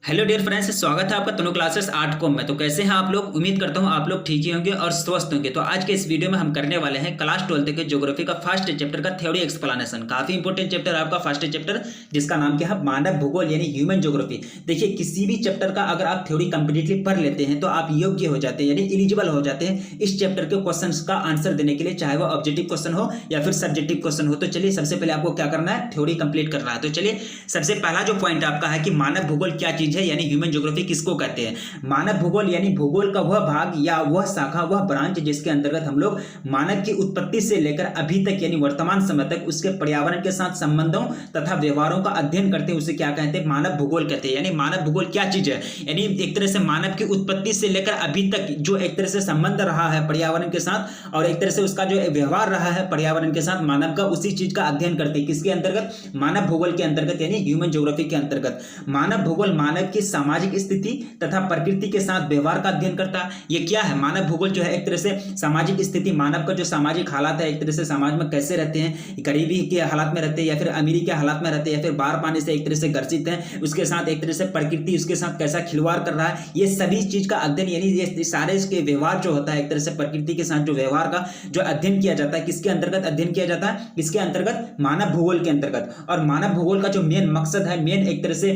Hello dear friends, स्वागत है आपका तनु क्लासेस 8 में। तो कैसे हैं आप लोग? उम्मीद करता हूं आप लोग ठीक ही होंगे और स्वस्थ होंगे। तो आज के इस वीडियो में हम करने वाले हैं क्लास 12 के ज्योग्राफी का फर्स्ट चैप्टर का थ्योरी एक्सप्लेनेशन। काफी इंपॉर्टेंट चैप्टर है आपका फर्स्ट चैप्टर, जिसका नाम क्या है? मानव भूगोल यानी ह्यूमन ज्योग्राफी। देखिए, किसी भी चैप्टर का अगर आप थ्योरी कंप्लीटली पढ़ लेते हैं तो आप योग्य हो जाते हैं, यानी एलिजिबल हो जाते हैं इस चैप्टर के क्वेश्चन का आंसर देने के लिए, चाहे वो ऑब्जेक्टिव क्वेश्चन हो या फिर सब्जेक्टिव क्वेश्चन हो। तो चलिए, सबसे पहले आपको क्या करना है? थ्योरी कंप्लीट करना है। तो चलिए, सबसे पहला जो पॉइंट आपका है कि मानव भूगोल क्या चीज है, यानी ह्यूमन ज्योग्राफी किसको कहते हैं? मानव भूगोल यानी भूगोल का वह भाग या वह शाखा, वह ब्रांच जिसके अंतर्गत हम लोग मानव की उत्पत्ति से लेकर अभी तक यानी वर्तमान समय तक उसके पर्यावरण के साथ संबंधों तथा व्यवहारों का अध्ययन करते हैं। उसे क्या कहते हैं? मानव भूगोल कहते हैं। यानी मानव भूगोल क्या चीज है? यानी एक तरह से मानव की उत्पत्ति से लेकर अभी तक जो एक तरह से संबंध रहा है पर्यावरण के साथ, और एक तरह से उसका जो व्यवहार रहा है पर्यावरण के साथ मानव का, उसी चीज का अध्ययन करते हैं। किसके अंतर्गत? मानव भूगोल के अंतर्गत, यानी ह्यूमन ज्योग्राफी के अंतर्गत। मानव भूगोल मानव की सामाजिक स्थिति तथा प्रकृति के साथ व्यवहार का अध्ययन करता है। ये क्या है? मानव भूगोल जो है एक तरह से सामाजिक स्थिति, मानव का जो सामाजिक हालात है, एक तरह से समाज में कैसे रहते हैं, गरीबी के हालात में रहते हैं या फिर अमीरी के हालात में रहते हैं या फिर बाढ़ पानी से एक तरह से ग्रसित हैं, उसके साथ एक तरह से प्रकृति उसके साथ कैसा खिलवाड़ कर रहा है, ये सभी चीज का अध्ययन, यानी ये सारे इसके व्यवहार जो होता है एक तरह से प्रकृति के साथ जो व्यवहार का जो अध्ययन किया जाता है, किसके अंतर्गत अध्ययन किया जाता है? इसके अंतर्गत मानव भूगोल के अंतर्गत। और मानव भूगोल का जो मेन मकसद है, मेन एक तरह से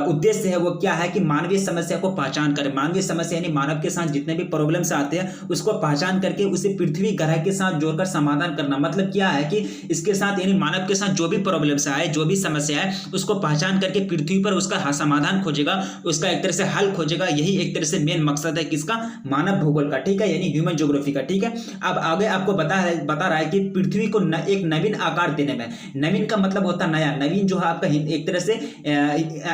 उद्देश्य है, वो क्या है कि मानवीय समस्या को पहचान करें। मानवीय समस्या यानी मानव के साथ जितने भी प्रॉब्लम्स आते हैं उसको पहचान करके उसे पृथ्वी ग्रह के साथ जोड़कर समाधान करना। मतलब क्या है कि इसके साथ यानी मानव के साथ जो भी प्रॉब्लम्स आए, जो भी समस्या है, उसको पहचान करके पृथ्वी पर उसका समाधान खोजेगा, उसका एक तरह से हल खोजेगा। यही एक तरह से मेन मकसद है किसका? मानव भूगोल का, ठीक है, यानी ह्यूमन ज्योग्राफी का, ठीक है। अब आगे आपको बता रहा है कि पृथ्वी को एक नवीन आकार देने में, नवीन का मतलब होता है नया, नवीन जो है आपका एक तरह से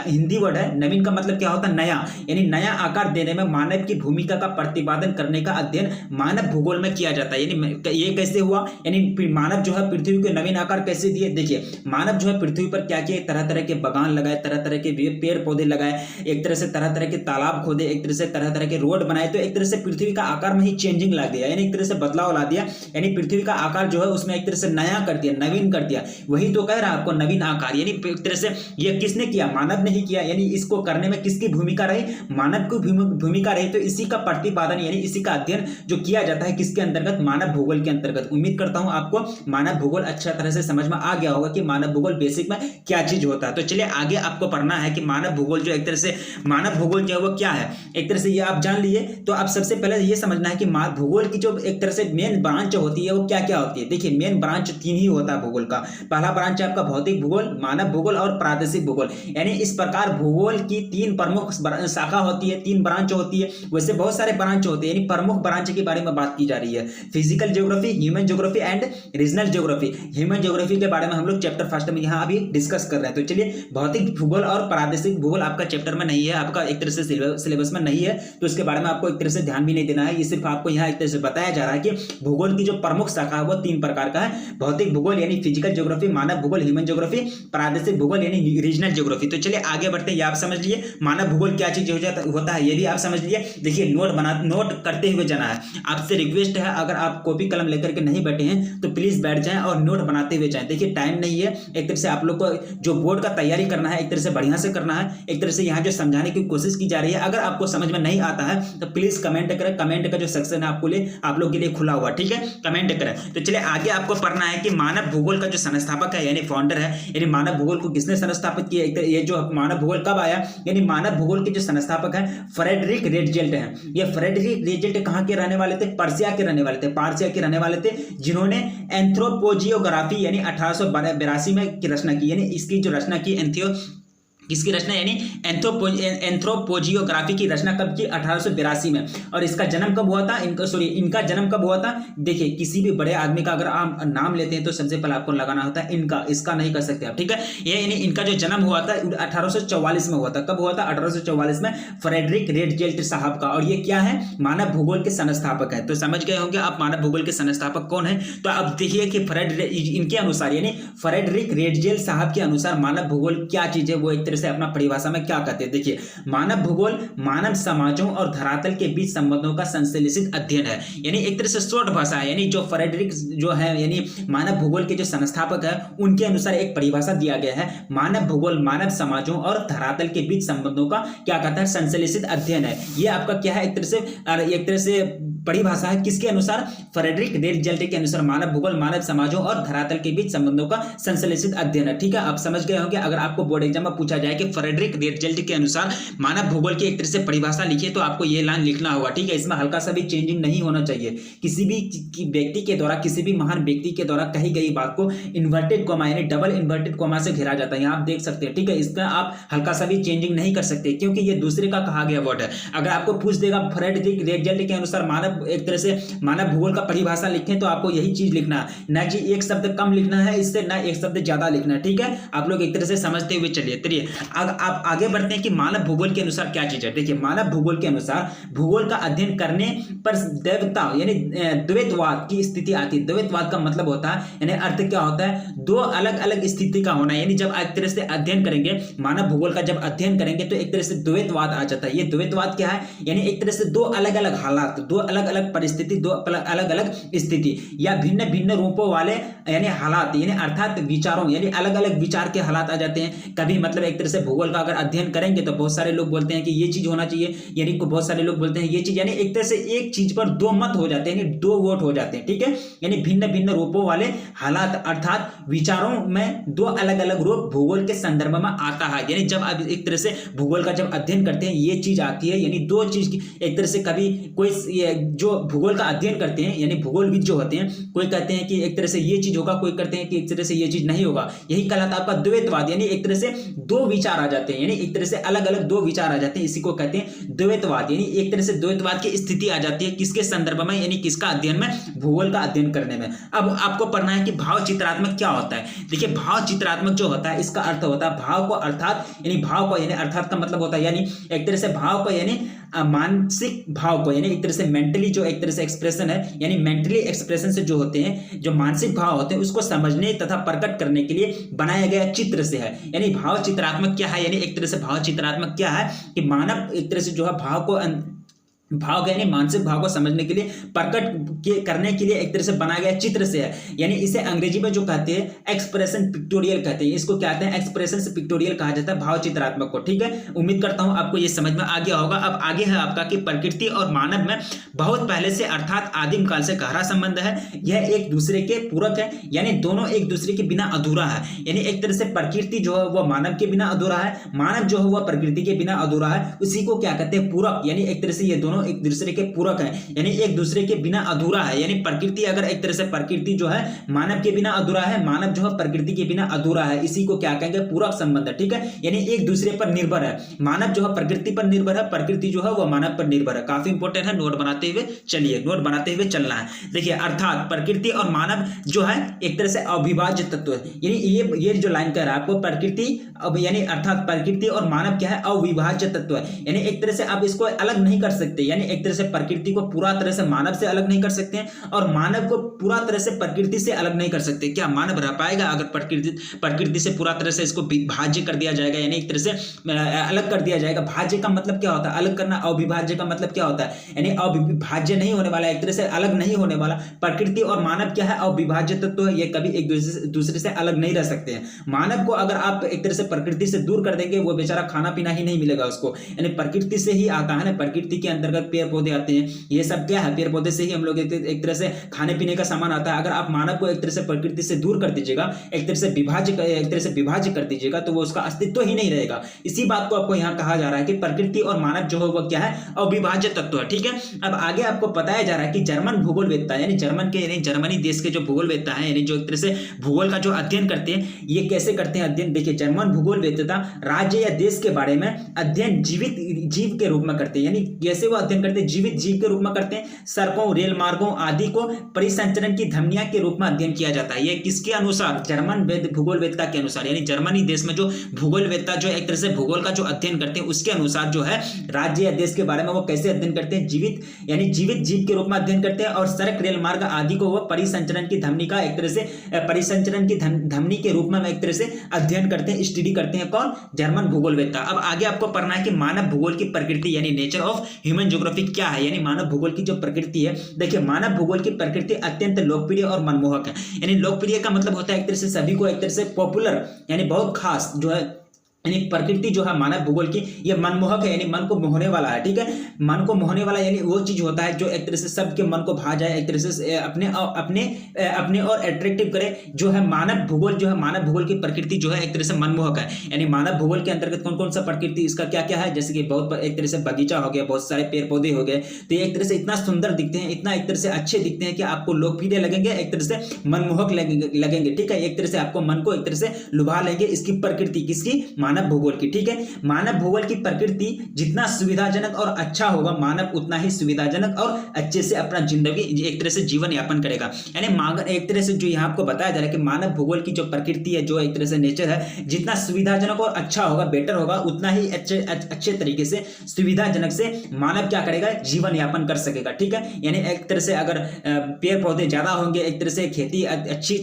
हिंदी वर्ड है। नवीन का मतलब क्या होता है? नया, यानी नया आकार देने में मानव की भूमिका का प्रतिपादन करने का अध्ययन मानव भूगोल में किया जाता है। यानी ये कैसे हुआ? यानी मानव जो है पृथ्वी को नवीन आकार कैसे दिए? देखिए, मानव जो है पृथ्वी पर क्या किए? तरह तरह के बगान लगाए, तरह तरह के पेड़ पौधे लगाए, एक तरह से तरह तरह के तालाब खोदे, एक तरह से तरह तरह के रोड बनाए। तो एक तरह से पृथ्वी का आकार में ही चेंजिंग ला दिया, यानी एक तरह से बदलाव ला दिया। यानी पृथ्वी का आकार जो है उसमें एक तरह से नया कर दिया, नवीन कर दिया। वही तो कह रहा है आपको, नवीन आकार। यानी एक तरह से ये किसने किया? मानव ने ही किया। यानी इसको करने में किसकी भूमिका रही? मानव की भूमिका रही। तो इसी का प्रतिपादन यानी इसी का अध्ययन जो किया जाता है किसके अंतर्गत? मानव भूगोल के अंतर्गत। उम्मीद करता हूं आपको मानव भूगोल अच्छा तरह से समझ में आ गया होगा कि मानव भूगोल बेसिक में क्या चीज होता है। तो चलिए, आगे आपको पढ़ना है कि मानव भूगोल जो एक तरह से, मानव भूगोल जो है वो क्या है, एक तरह से ये आप जान लिए। तो आप सबसे पहले ये समझना है कि भूगोल की जो एक तरह से मेन ब्रांच होती है वो क्या क्या होती है। देखिए, मेन ब्रांच 3 ही होता है भूगोल का। पहला ब्रांच है आपका भौतिक भूगोल, मानव भूगोल और प्रादेशिक भूगोल। यानी इस प्रकार भूगोल की 3 प्रमुख शाखा होती है, 3 ब्रांच होती है। वैसे बहुत सारे ब्रांच होते हैं, यानी प्रमुख ब्रांच के बारे में बात की जा रही है। Physical geography, human geography and regional geography. Human geography के बारे में हम लोग चैप्टर फर्स्ट में यहाँ अभी डिस्कस कर रहे हैं। तो चलिए, भौतिक भूगोल और प्रादेशिक भूगोल आपका चैप्टर में नहीं है, आपका एक तरह से सिलेबस में नहीं है, तो इसके बारे में आपको एक तरह से ध्यान भी नहीं देना है। ये सिर्फ आपको यहाँ एक तरह से बताया जा रहा है कि भूगोल की जो प्रमुख शाखा है वो 3 प्रकार का है। भौतिक भूगोल यानी फिजिकल ज्योग्राफी, मानव भूगोल ह्यूमन ज्योग्राफी, प्रादेशिक भूगोल यानी रीजनल ज्योग्राफी। तो चलिए आगे बढ़ते हैं। आप समझ लिए मानव भूगोल क्या चीज होता है, ये भी आप समझ लिए। देखिए, नोट करते हुए जाना है। आपसे रिक्वेस्ट है, अगर आप कॉपी कलम लेकर के नहीं बैठे हैं तो प्लीज बैठ जाएं और नोट बनाते हुए जाएं। देखिए, टाइम नहीं है, एक तरह से आप लोग को जो बोर्ड का तैयारी करना है एक तरह से बढ़िया से करना है। एक तरह से यहाँ जो समझाने की कोशिश की जा रही है, अगर आपको समझ में नहीं आता है तो प्लीज कमेंट करें। कमेंट का जो सेक्शन है आप लोग के लिए खुला हुआ, ठीक है, कमेंट करें। तो चलिए, आगे आपको पढ़ना है कि मानव भूगोल का जो संस्थापक है यानी फाउंडर है, यानी मानव भूगोल को किसने संस्थापित किया? ये जो मानव भूगोल कब आया, यानी मानव भूगोल के जो संस्थापक है फ्रेडरिक रेटजेल्ट हैं। ये फ्रेडरिक रेटजेल्ट कहाँ के रहने वाले थे? पर्सिया के रहने वाले थे, पार्सिया के रहने वाले थे, जिन्होंने एंथ्रोपोजियोग्राफी यानी 1882 में की रचना की। यानी इसकी जो रचना की किसकी रचना, यानी एंथ्रोपोजियोग्राफी की रचना कब की? 1882 में। और इसका जन्म कब हुआ था? इनका जन्म कब हुआ था? देखिए, किसी भी बड़े आदमी का अगर आप नाम लेते हैं तो सबसे पहले आपको लगाना होता है इनका, इसका नहीं कर सकते आप, ठीक है। ये यानी इनका जो जन्म हुआ था 1844 में हुआ था। कब हुआ था? 1844 में, फ्रेडरिक रेटजेल्ट साहब का। और ये क्या है? मानव भूगोल के संस्थापक है। तो समझ गए होंगे आप मानव भूगोल के संस्थापक कौन है। तो अब देखिए कि इनके अनुसार, यानी फ्रेडरिक रेटजेल्ट साहब के अनुसार मानव भूगोल क्या चीज है, वो एक तरह से अपना परिभाषा में क्या कहते हैं। देखिए, मानव भूगोल मानव समाजों और धरातल के बीच संबंधों का संश्लेषित अध्ययन है। यानी एक तरह से शॉर्ट भाषा है, यानी जो फ्रेडरिक जो है यानी मानव भूगोल के जो संस्थापक है उनके अनुसार एक परिभाषा दिया गया है। मानव भूगोल मानव समाजों और धरातल के बीच संबंधों का क्या कहता है, संश्लेषित अध्ययन है। ये आपका क्या है, एक तरह से परिभाषा है किसके अनुसार, फ्रेडरिक डेलजेल्टे के अनुसार मानव भूगोल मानव समाजों और धरातल के बीच संबंधों का संश्लेषित अध्ययन है। ठीक है, आप समझ गए होंगे। अगर आपको बोर्ड एग्जाम में पूछा जाए कि फ्रेडरिक डेलजेल्टे के अनुसार मानव भूगोल की एक तरह से परिभाषा लिखिए तो आपको ये लाइन लिखना होगा। ठीक है, इसमें हल्का सा भी चेंजिंग नहीं होना चाहिए। किसी भी व्यक्ति के द्वारा, किसी भी महान व्यक्ति के द्वारा कही गई बात को इन्वर्टेड कॉमा यानी डबल इन्वर्टेड कॉमा से घेरा जाता है, यहाँ आप देख सकते हैं। ठीक है, इसका आप हल्का सा भी चेंजिंग नहीं कर सकते क्योंकि ये दूसरे का कहा गया वर्ड है। अगर आपको पूछ देगा फ्रेडरिक डेलजेल्टे के अनुसार मानव एक तरह से मानव भूगोल का परिभाषा लिखें तो आपको यही चीज लिखना है, ना कि एक शब्द कम लिखना है इससे, ना एक शब्द ज्यादा लिखना है। ठीक है, आप लोग एक तरह से समझते हुए चलिए। आप आगे बढ़ते हैं कि मानव भूगोल के अनुसार क्या चीज है। देखिए, मानव भूगोल के अनुसार भूगोल का अध्ययन करने पर दैवता यानी द्वैतवाद की स्थिति आती है। द्वैतवाद का मतलब होता है यानी अर्थ क्या होता है, दो अलग अलग स्थिति का होना। यानी जब एक तरह से अध्ययन करेंगे मानव भूगोल का, जब अध्ययन करेंगे तो एक तरह से द्वैतवाद आ जाता है। ये द्वैतवाद क्या है, यानी एक तरह से दो अलग अलग हालात, दो अलग अलग परिस्थिति, दो अलग अलग स्थिति या भिन्न भिन्न रूपों वाले यानी हालात, यानी अर्थात विचारों, यानी अलग अलग विचार के हालात आ जाते हैं। कभी मतलब एक तरह से भूगोल का अगर अध्ययन करेंगे तो बहुत सारे लोग बोलते हैं कि ये चीज होना चाहिए, यानी बहुत सारे लोग बोलते हैं ये चीज, यानी एक तरह से एक चीज पर दो मत हो जाते हैं, यानी दो वोट हो जाते हैं। ठीक है, यानी भिन्न भिन्न रूपों वाले हालात अर्थात विचारों में दो अलग अलग रूप भूगोल के संदर्भ में आता है। यानी जब आप एक तरह से भूगोल का जब अध्ययन करते हैं ये चीज आती है, यानी दो चीज की एक तरह से कभी कोई जो भूगोल का अध्ययन करते हैं यानी भूगोलविद जो होते हैं, कोई कहते हैं कि एक तरह से ये चीज होगा, कोई कहते हैं कि एक तरह से ये चीज नहीं होगा। यही कहलाता है आपका द्वैतवाद, यानी एक तरह से दो विचार आ जाते हैं, यानी एक तरह से अलग अलग दो विचार आ जाते हैं, इसी को कहते हैं द्वैतवाद। यानी एक तरह से द्वैतवाद की स्थिति आ जाती है किसके संदर्भ में, यानी किसका अध्ययन में, भूगोल का अध्ययन करने में। अब आपको पढ़ना है कि भाव चित्रात्मक क्या होता है। देखिए, भाव चित्रात्मक जो होता है इसका अर्थ होता है भाव को अर्थात, यानी भाव को यानी अर्थात का मतलब होता है यानी एक तरह से भाव को यानी मानसिक भाव को, यानी एक तरह से मेंटली जो एक तरह से एक्सप्रेशन है, यानी मेंटली एक्सप्रेशन से जो होते हैं, जो मानसिक भाव होते हैं उसको समझने तथा प्रकट करने के लिए बनाया गया चित्र से है। यानी भाव चित्रात्मक क्या है, यानी एक तरह से भाव चित्रात्मक क्या है कि मानव एक तरह से जो है भाव यानी मानसिक भाव को समझने के लिए प्रकट करने के लिए एक तरह से बनाया गया चित्र से है। यानी इसे अंग्रेजी में जो कहते हैं एक्सप्रेशन पिक्टोरियल कहते हैं, इसको क्या कहते हैं, एक्सप्रेशन से पिक्टोरियल कहा जाता है भाव चित्रात्मक को। ठीक है, उम्मीद करता हूं आपको ये समझ में आ गया होगा। अब आगे है आपका कि प्रकृति और मानव में बहुत पहले से अर्थात आदिम काल से गहरा संबंध है। यह एक दूसरे के पूरक है, यानी दोनों एक दूसरे के बिना अधूरा है। यानी एक तरह से प्रकृति जो है वह मानव के बिना अधूरा है, मानव जो है वह प्रकृति के बिना अधूरा है। उसी को क्या कहते हैं, पूरक। यानी एक तरह से ये दोनों एक दूसरे के पूरक हैं, यानी एक दूसरे के बिना अधूरा है। यानी प्रकृति अगर एक तरह से प्रकृति जो है मानव के बिना अधूरा है, मानव जो है प्रकृति के बिना अधूरा है, इसी को क्या कहेंगे, पूरक संबंध है। ठीक है, यानी एक दूसरे पर निर्भर है, मानव जो है प्रकृति पर निर्भर है, प्रकृति जो है वह मानव पर निर्भर है। काफी इंपॉर्टेंट है, नोट बनाते हुए चलिए, नोट बनाते हुए चलना है। देखिए, अर्थात प्रकृति और मानव जो है एक तरह से अविभाज्य तत्व है। यानी ये जो लाइन कह रहा है आपको, प्रकृति अब यानी अर्थात प्रकृति और मानव क्या है, अविभाज्य तत्व है। यानी एक तरह से आप इसको अलग नहीं कर सकते, यानी एक तरह से प्रकृति को पूरा तरह से मानव से अलग नहीं कर सकते हैं और मानव को पूरा तरह से प्रकृति से अलग नहीं कर सकते। क्या मानव रह पाएगा अगर प्रकृति से पूरा तरह से इसको भाज्य कर दिया जाएगा, यानी एक तरह से अलग कर दिया जाएगा। भाज्य का मतलब क्या होता है, अलग करना। अविभाज्य का मतलब क्या होता है, यानी अविभाज्य नहीं होने वाला, एक तरह से अलग नहीं होने वाला। प्रकृति और मानव क्या है, अविभाज्य तत्व है, ये कभी एक दूसरे से अलग नहीं रह सकते हैं। मानव को अगर आप एक तरह से प्रकृति से दूर कर देंगे, वो बेचारा खाना पीना ही नहीं मिलेगा उसको, यानी प्रकृति से ही आता है ना, प्रकृति के अंतर्गत पेड़ पौधे आते हैं, ये सब क्या है, पेड़ पौधे से ही हम लोग एक तरह से खाने पीने का सामान आता है। अगर आप मानव को एक तरह से प्रकृति से दूर कर दीजिएगा, एक तरह से विभाज्य कर दीजिएगा, तो वो उसका अस्तित्व ही नहीं रहेगा। इसी बात को आपको यहाँ कहा जा रहा है कि प्रकृति और मानव जो है वो क्या है, अविभाज्य तत्व है। ठीक है, अब आगे आपको बताया जा रहा है कि जर्मन भूगोलवेत्ता यानी जर्मनी देश के जो भूगोलवेत्ता है, यानी जो एक तरह से भूगोल का जो अध्ययन करते हैं, ये कैसे करते हैं अध्ययन। देखिए, जर्मन भूगोलवेत्ता राज्य या देश के बारे में अध्ययन जीव के रूप में करते हैं, यानी कैसे वो अध्ययन करते हैं? जीवित जीव के रूप में करते हैं। सड़कों, रेल मार्गों आदि को परिसंचरण की धमनियां के रूप में अध्ययन किया जाता है। ये किसके अनुसार? जर्मन भूगोल वेदता के अनुसार, यानी जर्मनी देश में जो भूगोल वेदता जो एक तरह से भूगोल का जो अध्ययन करते हैं उसके अनुसार जो है राज्य या देश के बारे में वो कैसे अध्ययन करते हैं? जीवित यानी जीवित जीव के रूप में अध्ययन करते हैं। और सड़क, रेल मार्ग आदि को वो परिसंचरण की धमनी का एक तरह से परिसंचरण की धमनी के रूप में एक तरह से अध्ययन करते हैं, स्टडी करते हैं। कौन? जर्मन भूगोल वेदता। अब आगे आपको पढ़ना है कि मानव भूगोल की प्रकृति यानी नेचर ऑफ ह्यूमन ज्योग्राफी क्या है, यानी मानव भूगोल की जो प्रकृति है। देखिए, मानव भूगोल की प्रकृति अत्यंत लोकप्रिय और मनमोहक है। यानी लोकप्रिय का मतलब होता है एक तरह से सभी को एक तरह से पॉपुलर यानी बहुत खास जो है, यानी प्रकृति जो है मानव भूगोल की ये मनमोहक है, यानी मन को मोहने वाला है। ठीक है, मन को मोहने वाला यानी वो चीज होता है जो एक तरह से सबके मन को भा जाए, एक तरह से अपने और अट्रैक्टिव करे। जो है मानव भूगोल जो है, मानव भूगोल की प्रकृति जो है एक तरह से मनमोहक है। यानी मानव भूगोल के अंतर्गत कौन कौन सा प्रकृति इसका क्या क्या है? जैसे कि बहुत एक तरह से बगीचा हो गया, बहुत सारे पेड़ पौधे हो गए, तो ये एक तरह से इतना सुंदर दिखते हैं, इतना एक तरह से अच्छे दिखते हैं कि आपको लोकप्रिय लगेंगे, एक तरह से मनमोहक लगेंगे। ठीक है, एक तरह से आपको मन को एक तरह से लुभा लेंगे। इसकी प्रकृति किसकी? मानव भूगोल की। ठीक है, मानव भूगोल की प्रकृति जितना सुविधाजनक और अच्छा होगा, मानव उतना ही सुविधाजनक और अच्छे से अपना जिंदगी एक तरह से जीवन यापन करेगा। यानी एक तरह से जो यहाँ आपको बताया जा रहा है कि मानव भूगोल की जो प्रकृति है, जो एक तरह से नेचर है, जितना सुविधाजनक और अच्छा होगा, बेटर होगा, उतना ही अच्छे तरीके से सुविधाजनक से मानव क्या करेगा? जीवन यापन कर सकेगा। ठीक है, यानी एक तरह से अगर पेड़ पौधे ज्यादा होंगे, एक तरह से खेती अच्छी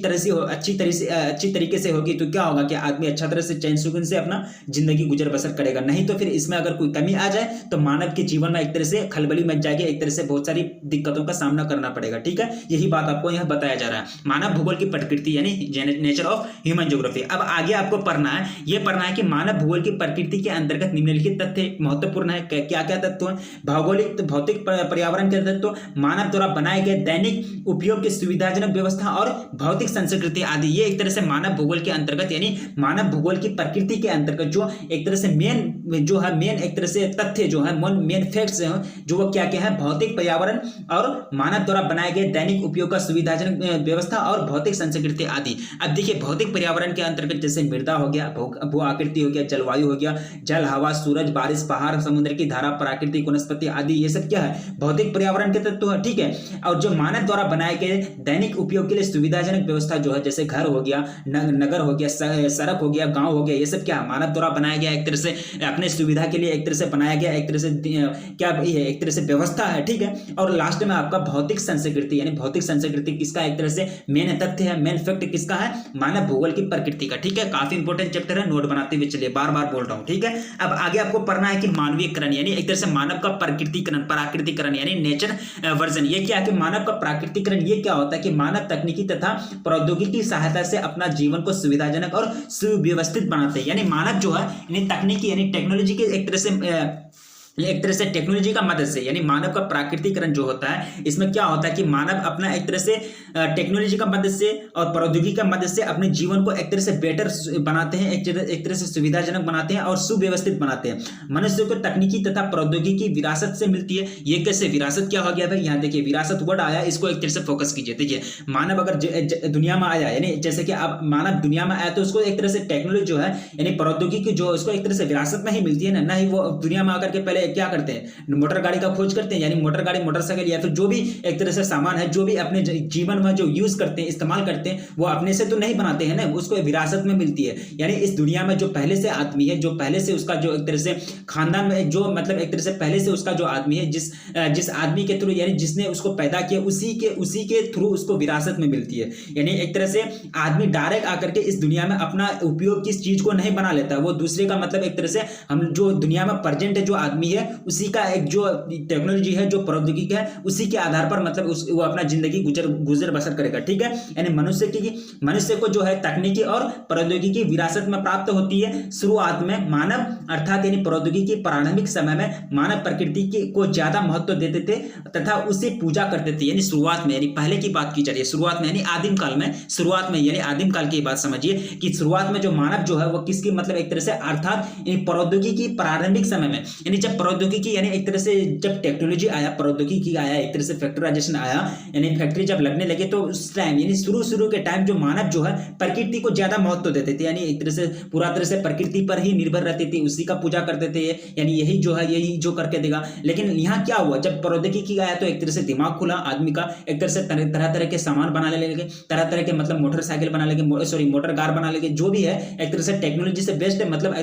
तरीके से होगी, तो क्या होगा कि आदमी अच्छा तरह से चैन सुकून से अपना जिंदगी गुजर बसर करेगा। नहीं तो फिर इसमें अगर कोई कमी आ जाए तो मानव के जीवन में एक तरह से खलबली मच जाएगी, एक तरह से बहुत सारी दिक्कतों का सामना करना पड़ेगा। ठीक है, यही बात आपको यहां बताया जा रहा है, मानव भूगोल की प्रकृति यानी नेचर ऑफ ह्यूमन ज्योग्राफी। अब आगे आपको पढ़ना है कि मानव भूगोल की प्रकृति के अंतर्गत निम्नलिखित तथ्य महत्वपूर्ण है। क्या क्या तत्व है? भौगोलिक, भौतिक, पर्यावरण के तत्व, मानव द्वारा बनाए गए दैनिक उपयोग की सुविधाजनक व्यवस्था और भौतिक संस्कृति आदि। ये एक तरह से मानव भूगोल के अंतर्गत यानी मानव भूगोल की प्रकृति के अंतर्गत जो एक तरह से मेन एक तरह से तथ्य जो है, मेन फैक्ट्स हैं, जो वो क्या क्या है? भौतिक, पर्यावरण और मानव द्वारा बनाए गए दैनिक उपयोग का सुविधाजनक व्यवस्था और भौतिक संस्कृति आदि। अब देखिए, भौतिक पर्यावरण के अंतर्गत जैसे मृदा हो गया, भू आकृति हो गया, जलवायु हो गया, जल, हवा, सूरज, बारिश, पहाड़, समुद्र की धारा, प्राकृतिक वनस्पति आदि, ये सब क्या है? भौतिक पर्यावरण के तत्व है। ठीक है, और जो मानव द्वारा बनाए गए दैनिक उपयोग के लिए सुविधाजनक व्यवस्था जो है, जैसे घर हो गया, नगर हो गया, सड़क हो गया, गांव हो गया, ये सब क्या है? मानव द्वारा बनाया गया, एक तरह से अपने सुविधा के लिए एक तरह से बनाया गया, एक तरह से क्या है? एक तरह से व्यवस्था है। ठीक है, और लास्ट में आपका भौतिक संस्कृति, यानी भौतिक संस्कृति किसका एक तरह से मेन तथ्य है, मेन फैक्ट किसका है? मानव भूगोल की प्रकृति का। ठीक है, काफी इंपॉर्टेंट चैप्टर है, नोट बनाते हुए चलिए, बार बार बोल रहा हूं। ठीक है, अब आगे आपको पढ़ना है कि मानवीयकरण यानी एक तरह से मानव का प्राकृतिकरण यानी नेचर वर्जन। ये क्या है कि मानव का प्राकृतिकरण ये क्या होता है कि मानव तकनीकी तथा प्रौद्योगिकी की सहायता से अपना जीवन को सुविधाजनक और सुव्यवस्थित बनाते हैं। यानी मानव जो है तकनीकी यानी टेक्नोलॉजी के एक तरह से टेक्नोलॉजी का मदद से, यानी मानव का प्राकृतिकरण जो होता है, इसमें क्या होता है कि मानव अपना एक तरह से टेक्नोलॉजी का मदद से और प्रौद्योगिकी का मदद से अपने जीवन को एक तरह से बेटर बनाते हैं, एक तरह से सुविधाजनक बनाते हैं और सुव्यवस्थित बनाते हैं। मनुष्य को तकनीकी तथा प्रौद्योगिकी विरासत से मिलती है। ये कैसे विरासत क्या हो गया भाई? यहाँ देखिए, विरासत वर्ड आया, इसको एक तरह से फोकस कीजिए। देखिए, मानव अगर दुनिया में आया, यानी जैसे कि अब मानव दुनिया में आया, तो उसको एक तरह से टेक्नोलॉजी जो है यानी प्रौद्योगिकी जो उसको एक तरह से विरासत में ही मिलती है ना ही वो दुनिया में आकर के पहले क्या करते हैं? मोटर गाड़ी का खोज करते हैं, यानी मोटर गाड़ी, मोटरसाइकिल या फिर जो भी एक तरह से सामान है, जो भी अपने जीवन में जो यूज करते हैं, इस्तेमाल करते हैं, वो अपने से तो नहीं बनाते हैं ना, उसको विरासत में मिलती है। यानी इस दुनिया में जो पहले से आदमी है, जो पहले से उसका जो एक तरह से खानदान में जो मतलब एक तरह से पहले से उसका जो आदमी है, जिस आदमी के थ्रू यानी जिसने उसको पैदा किया, उसी के थ्रू उसको विरासत में मिलती है। यानी एक तरह से आदमी डायरेक्ट आकर के इस दुनिया में अपना उपयोग किस चीज को नहीं बना लेता, वो दूसरे का मतलब एक तरह से हम जो दुनिया में प्रेजेंट है जो आदमी है, उसी का एक जो टेक्नोलॉजी है, जो प्रौद्योगिकी है, उसी के आधार पर मतलब वो अपना जिंदगी गुजर बसर करेगा। ठीक है, यानी मनुष्य को जो है तकनीकी और प्रौद्योगिकी विरासत में प्राप्त होती है। शुरुआत में मानव अर्थात यानी प्रौद्योगिकी प्रारंभिक समय में मानव प्रकृति को ज्यादा महत्व देते थे तथा उसे पूजा करते थे। यानी शुरुआत में, यानी पहले की बात की जा रही है, शुरुआत में यानी आदिम काल में, शुरुआत में यानी आदिम काल की बात समझिए कि शुरुआत में जो मानव जो है वो किसकी मतलब एक तरह से अर्थात प्रौद्योगिकी प्रारंभिक समय में, यानी जब प्रौद्योगिकी यानी एक तरह से जब टेक्नोलॉजी आया, प्रौद्योगिकी आया, एक तरह से फैक्टराइजेशन आया, यानी फैक्ट्री जब लगने लगे तो उस टाइम यानी शुरू के टाइम जो मानव जो है प्रकृति को ज्यादा महत्व देते थे, यानी एक तरह से पूरा तरह से प्रकृति पर ही निर्भर रहते थे, उसी का पूजा करते थे, यानी यही जो है यही जो करके देगा। लेकिन यहाँ क्या हुआ, जब प्रौद्योगिकी आया तो एक तरह से दिमाग खुला आदमी का, एक तरह से तरह तरह के सामान बनाने लगे, तरह तरह के मतलब मोटरसाइकिल बना लगे, सॉरी मोटर कार बना लगे, जो भी है एक तरह से टेक्नोलॉजी से बेस्ट मतलब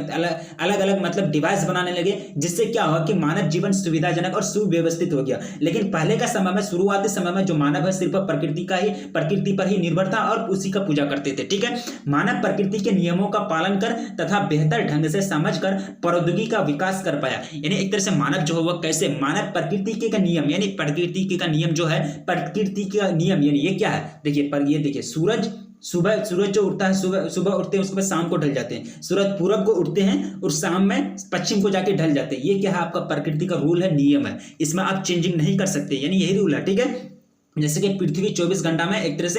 अलग अलग मतलब डिवाइस बनाने लगे, जिससे क्या हुआ कि मानव जीवन सुविधाजनक और सुव्यवस्थित हो गया। लेकिन पहले का समय में, शुरुआती समय में जो मानव है सिर्फ प्रकृति पर ही निर्भर था और उसी का पूजा करते थे। ठीक है, मानव प्रकृति के नियमों का पालन कर तथा बेहतर ढंग से समझकर प्रौद्योगिकी का विकास कर पाया। यानी एक तरह से मानव जो है वह कैसे मानव प्रकृति का नियम, यानी प्रकृति का नियम जो है, प्रकृति का नियम यानी ये क्या है, देखिए पर ये देखिए सूरज जो उठता है, सुबह उठते हैं, उसके बाद शाम को ढल जाते हैं। सूरज पूरब को उठते हैं और शाम में पश्चिम को जाके ढल जाते हैं। ये क्या है, आपका प्रकृति का रूल है, नियम है, इसमें आप चेंजिंग नहीं कर सकते, यानी यही रूल है। ठीक है, जैसे कि पृथ्वी 24 घंटा में एक तरह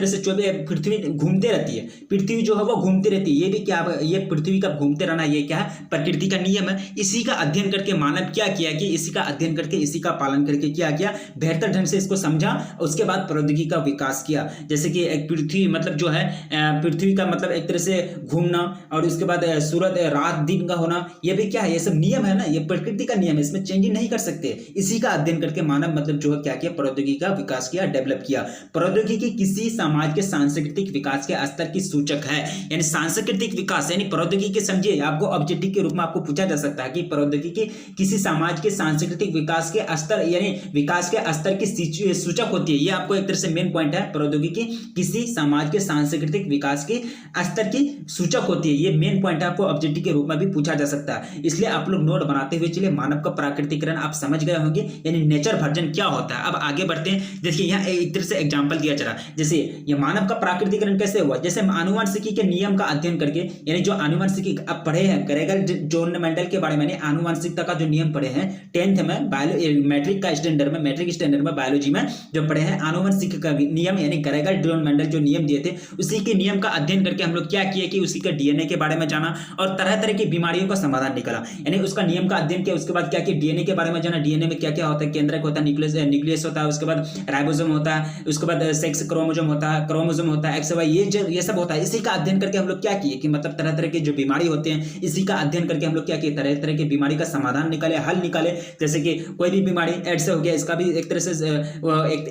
से पृथ्वी घूमते रहती है, पृथ्वी जो है वो घूमती रहती है। ये भी क्या, ये पृथ्वी का घूमते रहना ये क्या है, प्रकृति का नियम है। इसी का अध्ययन करके मानव क्या किया कि इसी का अध्ययन करके, इसी का पालन करके क्या किया, बेहतर ढंग से इसको समझा, उसके बाद प्रौद्योगिकी का विकास किया। जैसे कि एक पृथ्वी मतलब जो है पृथ्वी का मतलब एक तरह से घूमना, और उसके बाद सूरज रात दिन का होना, ये भी क्या है, ये सब नियम है ना, ये प्रकृति का नियम है, इसमें चेंजिंग नहीं कर सकते। इसी का अध्ययन करके मानव मतलब जो है क्या किया, प्रौद्योगिकी का विकास किया, डेवलप किया। प्रौद्योगिकी किसी समाज के सांस्कृतिक विकास के स्तर की सूचक है, यानी सांस्कृतिक विकास, यानी प्रौद्योगिकी समझिए, आपको ऑब्जेक्टिव के रूप में आपको पूछा जा सकता है कि प्रौद्योगिकी किसी समाज के सांस्कृतिक विकास के स्तर, यानी विकास के स्तर की सूचक होती है। ये आपको एक तरह से मेन पॉइंट है, प्रौद्योगिकी किसी समाज के सांस्कृतिक विकास के स्तर की सूचक होती है, ये मेन पॉइंट है, आपको ऑब्जेक्टिव के रूप में भी पूछा जा सकता है। इसलिए आप लोग नोट बनाते हुए चलिए, मानव का प्राकृतिकरण आप समझ गए होंगे, यानी नेचर वर्जन क्या होता है। अब आगे बढ़ते हैं, देखिए यहाँ एक तरह से एग्जांपल दिया जा रहा है, जैसे ये मानव का प्राकृतिकरण कैसे हुआ, जैसे आनुवंशिकी के नियम का अध्ययन करके, यानी जो आनुवंशिकी अब पढ़े हैं ग्रेगर जॉन मेंडल के बारे में, आनुवंशिकता का जो नियम पढ़े हैं 10th में मैट्रिक स्टैंडर्ड में बायोलॉजी में जो पढ़े हैं, आनुवंशिकी का नियम यानी ग्रेगर जॉन मेंडल जो नियम दिए थे, उसी के नियम का अध्ययन करके हम लोग क्या किए कि उसी का डीएनए के बारे में जाना और तरह तरह की बीमारियों का समाधान निकला। यानी उसका नियम का अध्ययन किया, उसके बाद क्या किया, डीएनए के बारे में जाना, डीएनए में क्या क्या होता है, केंद्रक होता है, न्यूक्लियस होता है, उसके बाद राइबोसोम होता है, उसके बाद सेक्स क्रोमोसोम होता है, एक्स वाई, ये सब होता है। इसी का अध्ययन करके हम लोग क्या किए कि मतलब तरह तरह के जो बीमारी होते हैं, इसी का अध्ययन करके हम लोग क्या किए, तरह तरह की बीमारी का समाधान निकाले, हल निकाले। जैसे कि कोई भी बीमारी एड्स से हो गया, इसका भी एक तरह से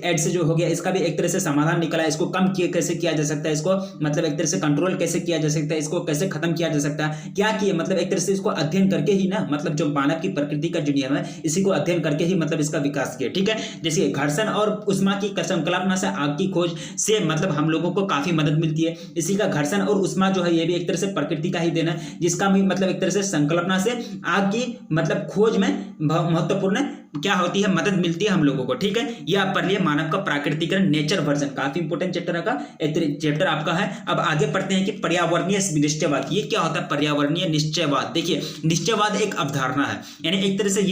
एड्स जो हो गया, इसका भी एक तरह से समाधान निकाला, इसको कम कैसे किया जा सकता है, इसको मतलब एक तरह से कंट्रोल कैसे किया जा सकता है, इसको कैसे खत्म किया जा सकता है, क्या किए, मतलब एक तरह से इसको अध्ययन करके ही ना, मतलब जो मानव की प्रकृति का जो नियम है, इसी को अध्ययन करके ही मतलब इसका विकास किया। ठीक है, जैसे घर्षण और उष्मा की संकल्पना से आग की खोज से मतलब हम लोगों को काफी मदद मिलती है। इसी का घर्षण और उष्मा जो है ये भी एक तरह से प्रकृति का ही देना है, जिसका भी मतलब एक तरह से संकल्पना से आग की मतलब खोज में महत्वपूर्ण क्या होती है, मदद मिलती है हम लोगों को। ठीक है, ये आप पढ़ लिए, मानव का प्राकृतिकरण, नेचर वर्जन, काफी इंपोर्टेंट चैप्टर का चैप्टर आपका है। अब आगे पढ़ते हैं कि पर्यावरणीय निश्चयवाद, ये क्या होता है, पर्यावरणीय निश्चयवाद। देखिए निश्चयवाद एक अवधारणा है, यानी एक तरह से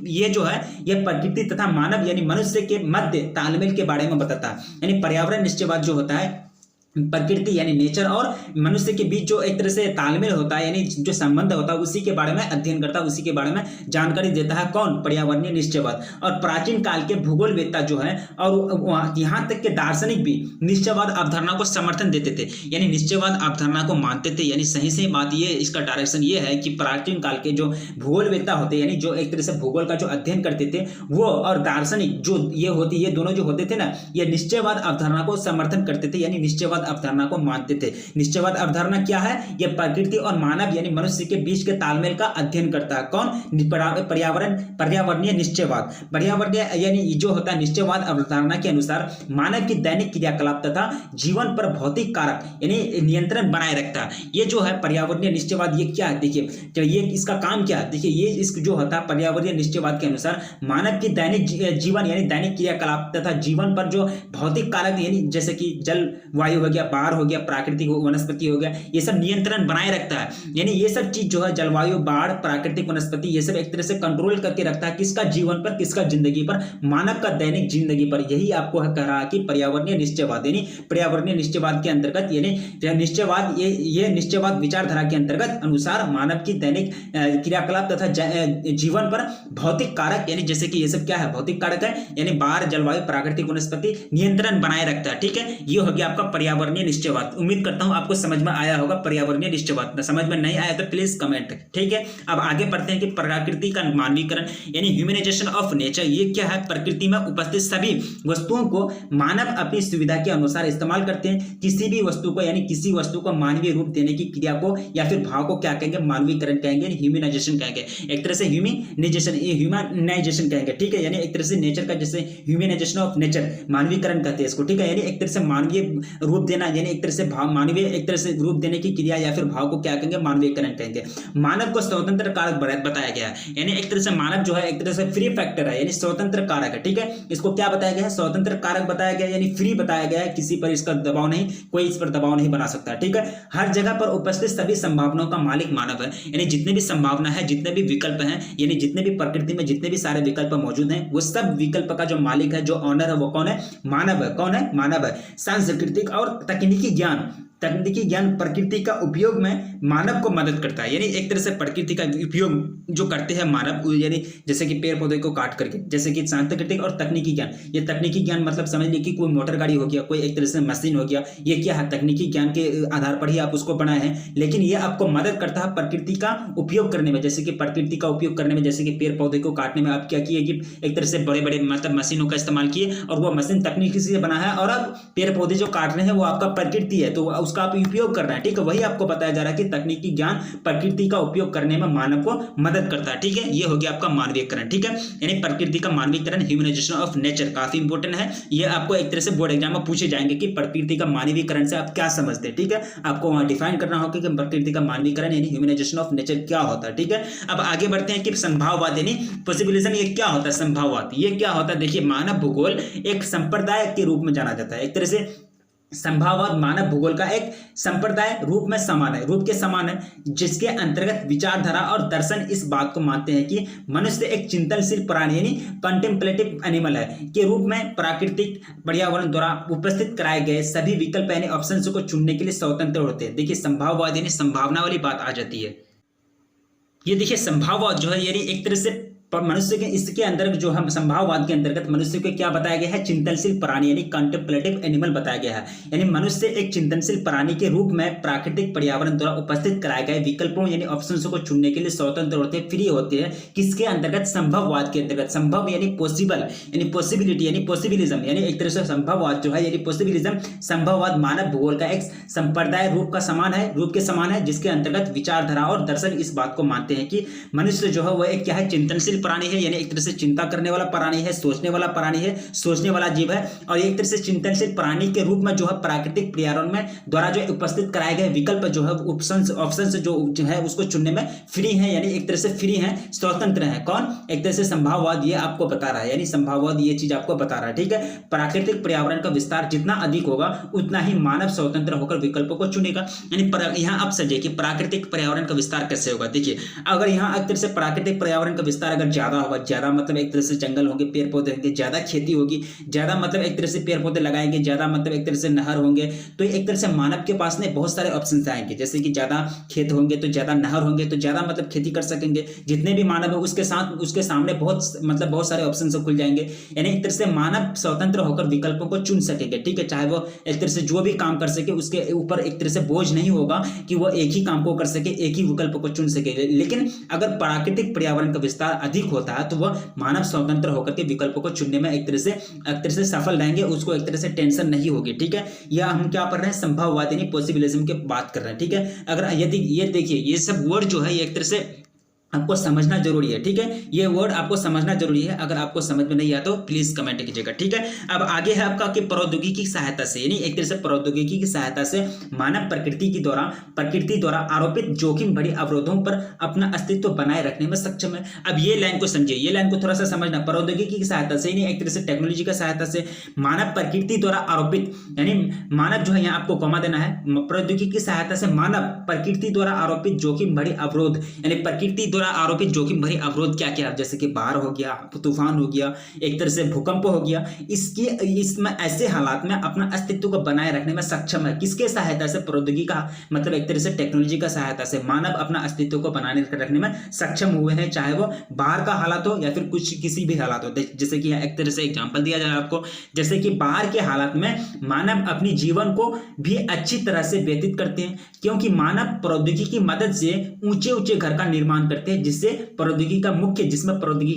ये जो है ये प्रकृति तथा मानव यानी मनुष्य के मध्य तालमेल के बारे में बताता है। यानी पर्यावरण निश्चयवाद जो होता है, प्रकृति यानी नेचर और मनुष्य के बीच जो एक तरह से तालमेल होता है, यानी जो संबंध होता है, उसी के बारे में अध्ययन करता है, उसी के बारे में जानकारी देता है। कौन, पर्यावरणीय निश्चयवाद। और प्राचीन काल के भूगोलवेत्ता जो है और यहाँ तक के दार्शनिक भी निश्चयवाद अवधारणा को समर्थन देते थे, यानी निश्चयवाद अवधारणा को मानते थे। यानी सही से बात ये, इसका डायरेक्शन ये है कि प्राचीन काल के जो भूगोलवेत्ता होते, यानी जो एक तरह से भूगोल का जो अध्ययन करते थे वो, और दार्शनिक जो ये दोनों जो होते थे ना, ये निश्चयवाद अवधारणा को समर्थन करते थे, यानी निश्चयवाद अवधारणा को मानते थे। निश्चयवाद अवधारणा क्या है, यह प्रकृति और मानव यानी मनुष्य के बीच के तालमेल का अध्ययन करता है। कौन, पर्यावरणीय निश्चयवाद। पर्यावरणीय यानी जो होता है निश्चयवाद अवधारणा के अनुसार मानव की दैनिक क्रियाकलाप तथा जीवन पर भौतिक कारक यानी नियंत्रण बनाए रखता है। ये जो है पर्यावरणीय निश्चयवाद, ये क्या है, देखिए ये इसका काम क्या है, देखिए ये इसको जो होता है पर्यावरणीय निश्चयवाद के अनुसार मानव की दैनिक जीवन यानी दैनिक क्रियाकलाप तथा जीवन पर जो भौतिक कारक यानी जैसे कि जल वायु हो गया, बाढ़ हो गया, प्राकृतिक वनस्पति हो गया, ये सब नियंत्रण बनाए रखता है। यानी ये सब चीज जो है जलवायु, बाढ़, प्राकृतिक वनस्पति, ये सब एक तरह से कंट्रोल करके रखता है किसका जीवन पर, किसका जिंदगी पर, मानव का दैनिक जिंदगी पर। यही आपको कह रहा है कि पर्यावरणीय निश्चयवाद, यानी पर्यावरणीय निश्चयवाद के अंतर्गत, यानी निश्चयवाद, ये निश्चयवाद विचारधारा के अंतर्गत अनुसार मानव की दैनिक क्रियाकलाप तथा जीवन पर भौतिक कारक, यानी जैसे कि ये सब क्या है, भौतिक कारक है, यानी बाढ़, जलवायु, प्राकृतिक वनस्पति नियंत्रण बनाए रखता है। ठीक है, ये हो गया आपका पर्यावरणीय निश्चयवाद। उम्मीद करता हूं आपको समझ में आया होगा पर्यावरणीय निश्चयवाद। समझ में नहीं आया तो प्लीज कमेंट। ठीक है, अब आगे बढ़ते हैं कि प्रकृति का मानवीकरण यानी ह्यूमनाइजेशन ऑफ नेचर। ये क्या है, प्रकृति में उपस्थित सभी वस्तुओं को मानव अपनी सुविधा के अनुसार इस्तेमाल करते हैं। किसी भी वस्तु को, यानी किसी वस्तु को मानवीय रूप देने की क्रिया को या फिर भाव को क्या कहेंगे, मानवीकरण कहेंगे, ह्यूमनाइजेशन कहेंगे। एक तरह से ह्यूमनाइजेशन कहेंगे। ठीक है, यानी एक तरह से नेचर का, जैसे ह्यूमनाइजेशन ऑफ नेचर, मानवीकरण कहते हैं इसको। ठीक है, यानी एक तरह से मानवीय रूप देना, यानी एक तरह से भाव, मानवीय एक तरह से रूप देने की क्रिया या फिर भाव को क्या कहेंगे, मानवीकरण कहेंगे। मानव को स्वतंत्र कारक बताया गया है, यानी एक तरह से मानव जो है एक तरह से फ्री फैक्टर है, यानी स्वतंत्र कारक है। ठीक है, इसको क्या बताया गया है, स्वतंत्र कारक बताया गया, यानी फ्री बताया गया है, किसी पर इसका दबाव नहीं, कोई इस पर दबाव नहीं बना सकता। ठीक है, हर जगह पर उपस्थित सभी संभावनाओं का मालिक मानव है, यानी जितने भी संभावना है, जितने भी विकल्प हैं, यानी जितने भी प्रकृति में जितने भी सारे विकल्प मौजूद हैं, वो सब विकल्प का जो मालिक है, जो ऑनर है, वो कौन है, मानव है। कौन है, मानव है। सांस्कृतिक और तकनीकी ज्ञान प्रकृति का उपयोग में मानव को मदद करता है, यानी एक तरह से प्रकृति का उपयोग जो करते हैं मानव, यानी जैसे कि पेड़ पौधे को काट करके, जैसे कि सांस्कृतिक और तकनीकी ज्ञान। ये तकनीकी ज्ञान मतलब समझ लीजिए कि कोई मोटर गाड़ी हो गया, कोई एक तरह से मशीन हो गया, ये क्या है, तकनीकी ज्ञान के आधार पर ही आप उसको बनाए हैं, लेकिन ये आपको मदद करता है प्रकृति का उपयोग करने में। जैसे कि प्रकृति का उपयोग करने में, जैसे कि पेड़ पौधे को काटने में आप क्या किए कि एक तरह से बड़े बड़े मतलब मशीनों का इस्तेमाल किए, और वो मशीन तकनीकी से बना है, और अब पेड़ पौधे जो काट रहे हैं वो आपका प्रकृति है, तो उसका आप उपयोग कर रहे हैं। ठीक है, वही आपको बताया जा रहा है कि तकनीकी ज्ञान प्रकृति का उपयोग करने में मानव को मदद करता है। ठीक है, ये हो गया आपका मानवीकरण। ठीक है, यानी प्रकृति का मानवीकरण, ह्यूमनाइजेशन ऑफ नेचर, काफी इंपॉर्टेंट है। ये आपको एक तरह से बोर्ड एग्जाम में पूछे जाएंगे कि प्रकृति का मानवीकरण से आप क्या समझते हैं। ठीक है, आपको वहां डिफाइन करना होगा कि प्रकृति का मानवीकरण यानी ह्यूमनाइजेशन ऑफ नेचर क्या होता है। ठीक है, अब आगे बढ़ते हैं कि संभाववाद यानी पॉसिबिलिज्म, ये क्या होता है, संभाववाद ये क्या होता है। देखिए, मानव भूगोल एक संप्रदाय के रूप में जाना जाता है। एक तरह से संभाववाद मानव भूगोल का एक संप्रदाय रूप में समान है, रूप के समान है, जिसके अंतर्गत विचारधारा और दर्शन इस बात को मानते हैं कि मनुष्य एक चिंतनशील प्राणी यानी कंटेम्पलेटिव एनिमल है के रूप में प्राकृतिक पर्यावरण द्वारा उपस्थित कराए गए सभी विकल्प यानी ऑप्शंस को चुनने के लिए स्वतंत्र होते हैं। देखिए, संभाववाद यानी संभावना वाली बात आ जाती है। ये देखिए, संभाववाद जो है यानी एक तरह से मनुष्य के, इसके अंदर जो हम संभाववाद के अंतर्गत मनुष्य को क्या बताया गया है, चिंतनशील प्राणी यानी कंटेम्पलेटिव एनिमल बताया गया है। यानी मनुष्य एक चिंतनशील प्राणी के रूप में प्राकृतिक पर्यावरण द्वारा उपस्थित कराए गए विकल्पों यानी ऑप्शंस को चुनने के लिए स्वतंत्र होते हैं, फ्री होते हैं। किसके अंतर्गत, संभववाद के अंतर्गत। संभव यानी पॉसिबल, यानी पॉसिबिलिटी, यानी पॉसिबिलिज्म, यानी एक तरह से संभववाद जो है यानी पॉसिबिलिज्म, संभववाद मानव भूगोल का एक संप्रदाय रूप के समान है, जिसके अंतर्गत विचारधारा और दर्शन इस बात को मानते हैं कि मनुष्य जो है वह एक क्या है, चिंतनशील प्राणी है, यानी एक तरह से चिंता करने वाला प्राणी है, सोचने वाला प्राणी है, सोचने वाला जीव है, और एक तरह से चिंतनशील प्राणी के रूप में जो है प्राकृतिक पर्यावरण में द्वारा जो उपस्थित कराए गए विकल्प जो है ऑप्शंस जो है उसको चुनने में फ्री है, यानी एक तरह से फ्री है, स्वतंत्र है। कौन, एक तरह से संभाववाद ये आपको बता रहा है, यानी संभाववाद ये चीज आपको बता रहा है। ठीक है, प्राकृतिक पर्यावरण का विस्तार जितना अधिक होगा उतना ही मानव स्वतंत्र होकर विकल्पों को चुनेगा। यानी यहाँ आप समझिए कि प्राकृतिक पर्यावरण का विस्तार कैसे होगा। देखिए, अगर यहाँ एक तरह से प्राकृतिक पर्यावरण का विस्तार अगर ज्यादा होगा, ज्यादा मतलब एक तरह से जंगल होंगे, पेड़ पौधे होंगे, ज्यादा खेती होगी, ज्यादा मतलब एक तरह से पेड़ पौधे लगाएंगे, ज्यादा मतलब एक तरह से नहर होंगे, तो एक तरह से मानव के पास में बहुत सारे ऑप्शन आएंगे। जैसे कि ज्यादा खेत होंगे तो ज्यादा नहर होंगे तो ज्यादा मतलब खेती कर सकेंगे, जितने भी मानव है उसके सामने बहुत सारे ऑप्शन खुल जाएंगे। यानी एक तरह से मानव स्वतंत्र होकर विकल्पों को चुन सकेंगे। ठीक है, चाहे वो एक तरह से जो भी काम कर सके उसके ऊपर एक तरह से बोझ नहीं होगा कि वो एक ही काम को कर सके, एक ही विकल्प को चुन सके। लेकिन अगर प्राकृतिक पर्यावरण का विस्तार अधिक होता है तो वह मानव स्वतंत्र होकर के विकल्पों को चुनने में एक तरह से सफल रहेंगे, उसको एक तरह से टेंशन नहीं होगी। ठीक है, या हम क्या पढ़ रहे हैं, संभाववाद यानी पॉसिबिलिज्म की बात कर रहे हैं। ठीक है, अगर यदि ये देखिए, ये सब वर्ड जो है ये एक तरह से आपको समझना जरूरी है, ठीक है। ये वर्ड आपको समझना जरूरी है, अगर आपको समझ में नहीं आता तो प्लीज कमेंट कीजिएगा, ठीक है। अब आगे है आपका कि प्रौद्योगिकी की सहायता से, यानी एक तरह से प्रौद्योगिकी की सहायता से मानव प्रकृति द्वारा आरोपित जोखिम भरी अवरोधों पर अपना अस्तित्व बनाए रखने में सक्षम है। अब ये लाइन को समझिए, ये लाइन को थोड़ा सा समझना। प्रौद्योगिकी की सहायता से, यानी एक तरह से टेक्नोलॉजी की सहायता से मानव प्रकृति द्वारा आरोपित, यानी मानव जो है यहाँ आपको कॉमा देना है, प्रौद्योगिकी की सहायता से मानव प्रकृति द्वारा आरोपित जोखिम भरी अवरोध, यानी प्रकृति द्वारा आरोपित जोखिम भरी अवरोध क्या क्या, जैसे कि बाढ़ हो गया, तूफान हो गया, एक तरह से भूकंप हो गया, इसमें ऐसे हालात में अपना अस्तित्व को बनाए रखने में सक्षम है। किसके सहायता से? प्रौद्योगिकी का मतलब एक तरह से टेक्नोलॉजी का सहायता से मानव अपना अस्तित्व को बनाने रखने में सक्षम हुए हैं, चाहे वो बाढ़ का हालात हो या फिर कुछ किसी भी हालात हो। जैसे कि एक तरह से एग्जाम्पल दिया जाए आपको, जैसे कि बाढ़ के हालात में मानव अपनी जीवन को भी अच्छी तरह से व्यतीत करते हैं, क्योंकि मानव प्रौद्योगिकी की मदद से ऊंचे ऊंचे घर का निर्माण करते हैं, जिसमें प्रौद्योगिकी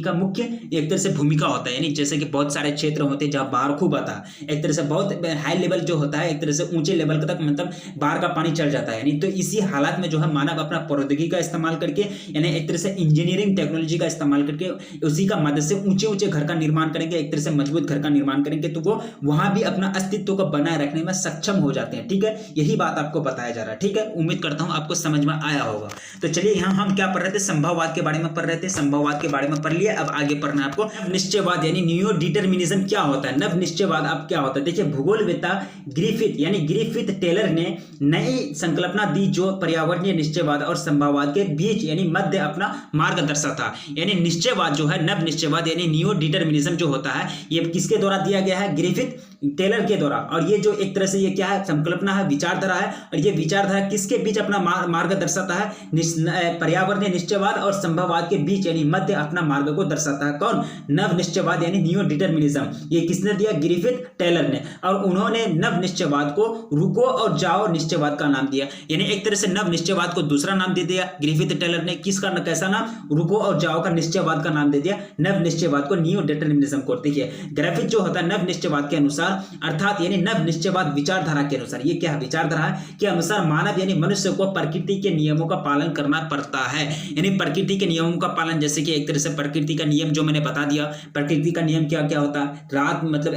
का मुख्य एक तरह से भूमिका होता है। यानी जैसे कि बहुत सारे क्षेत्र होते हैं जहां बाढ़ खूब आता है, एक तरह से बहुत हाई लेवल जो होता है, एक तरह से ऊंचे लेवल तक मतलब बाढ़ का पानी चल जाता है। यानी तो इसी हालात में जो है मानव अपना प्रौद्योगिकी का इस्तेमाल करके, यानी एक तरह से इंजीनियरिंग टेक्नोलॉजी का इस्तेमाल करके उसी का मदद से ऊंचे ऊंचे घर का निर्माण करेंगे, एक तरह से मजबूत घर का निर्माण करेंगे, तो वो वहां भी अपना अस्तित्व को बनाए रखने में सक्षम हो जाते हैं, ठीक है। यही बात आपको बताया जा रहा है, ठीक है। उम्मीद करता हूं आपको समझ में आया होगा। तो चलिए यहाँ हम क्या पढ़ रहे थे, संभववाद के बारे में पढ़ रहे थे, संभववाद के बारे में पढ़ लिया। अब आगे पढ़ना है आपको निश्चयवाद, यानी न्यू डिटर्मिनिज्म क्या होता है, नव निश्चयवाद अब क्या होता है। देखिए भूगोलवेत्ता ग्रिफिथ टेलर ने नई संकल्पना दी जो पर्यावरणीय निश्चयवाद और संभववाद के बीच यानी मध्य अपना मार्ग दर्शाता। यानी निश्चयवाद जो है, नव निश्चयवाद यानी न्यू डिटर्मिनिज्म जो होता है, ये किसके द्वारा दिया गया है? ग्रिफिथ टेलर के द्वारा। और ये जो एक तरह से ये क्या है? संकल्पना है, विचारधारा है, और ये विचारधारा किसके बीच अपना मार्ग दर्शाता है? पर्यावरणीय निश्चयवाद और संभववाद के बीच यानी मध्य अपना मार्ग को दर्शाता है। कौन? नव निश्चयवाद यानी न्यू डिटर्मिनिज्म। ये किसने दिया? ग्रिफिथ टेलर ने। और उन्होंने नव निश्चयवाद को रुको और जाओ निश्चयवाद का नाम दिया। यानी एक तरह से नव निश्चयवाद को दूसरा नाम दे दिया ग्रिफिथ टेलर ने। किसका? कैसा नाम? रुको और जाओ का निश्चयवाद का नाम दे दिया नव निश्चयवाद को, न्यू डिटर्मिनिज्म को। देखिए ग्रिफिथ जो होता है नव निश्चयवाद के अनुसार, अर्थात यानी नव निश्चयवाद विचारधारा के अनुसार, ये क्या है? विचारधारा के अनुसार मानव यानी मनुष्य को प्रकृति के नियमों का पालन करना पड़ता है। यानी प्रकृति के नियमों का पालन, जैसे कि एक तरह से प्रकृति का नियम जो मैंने बता दिया, प्रकृति का नियम क्या क्या होता है? रात मतलब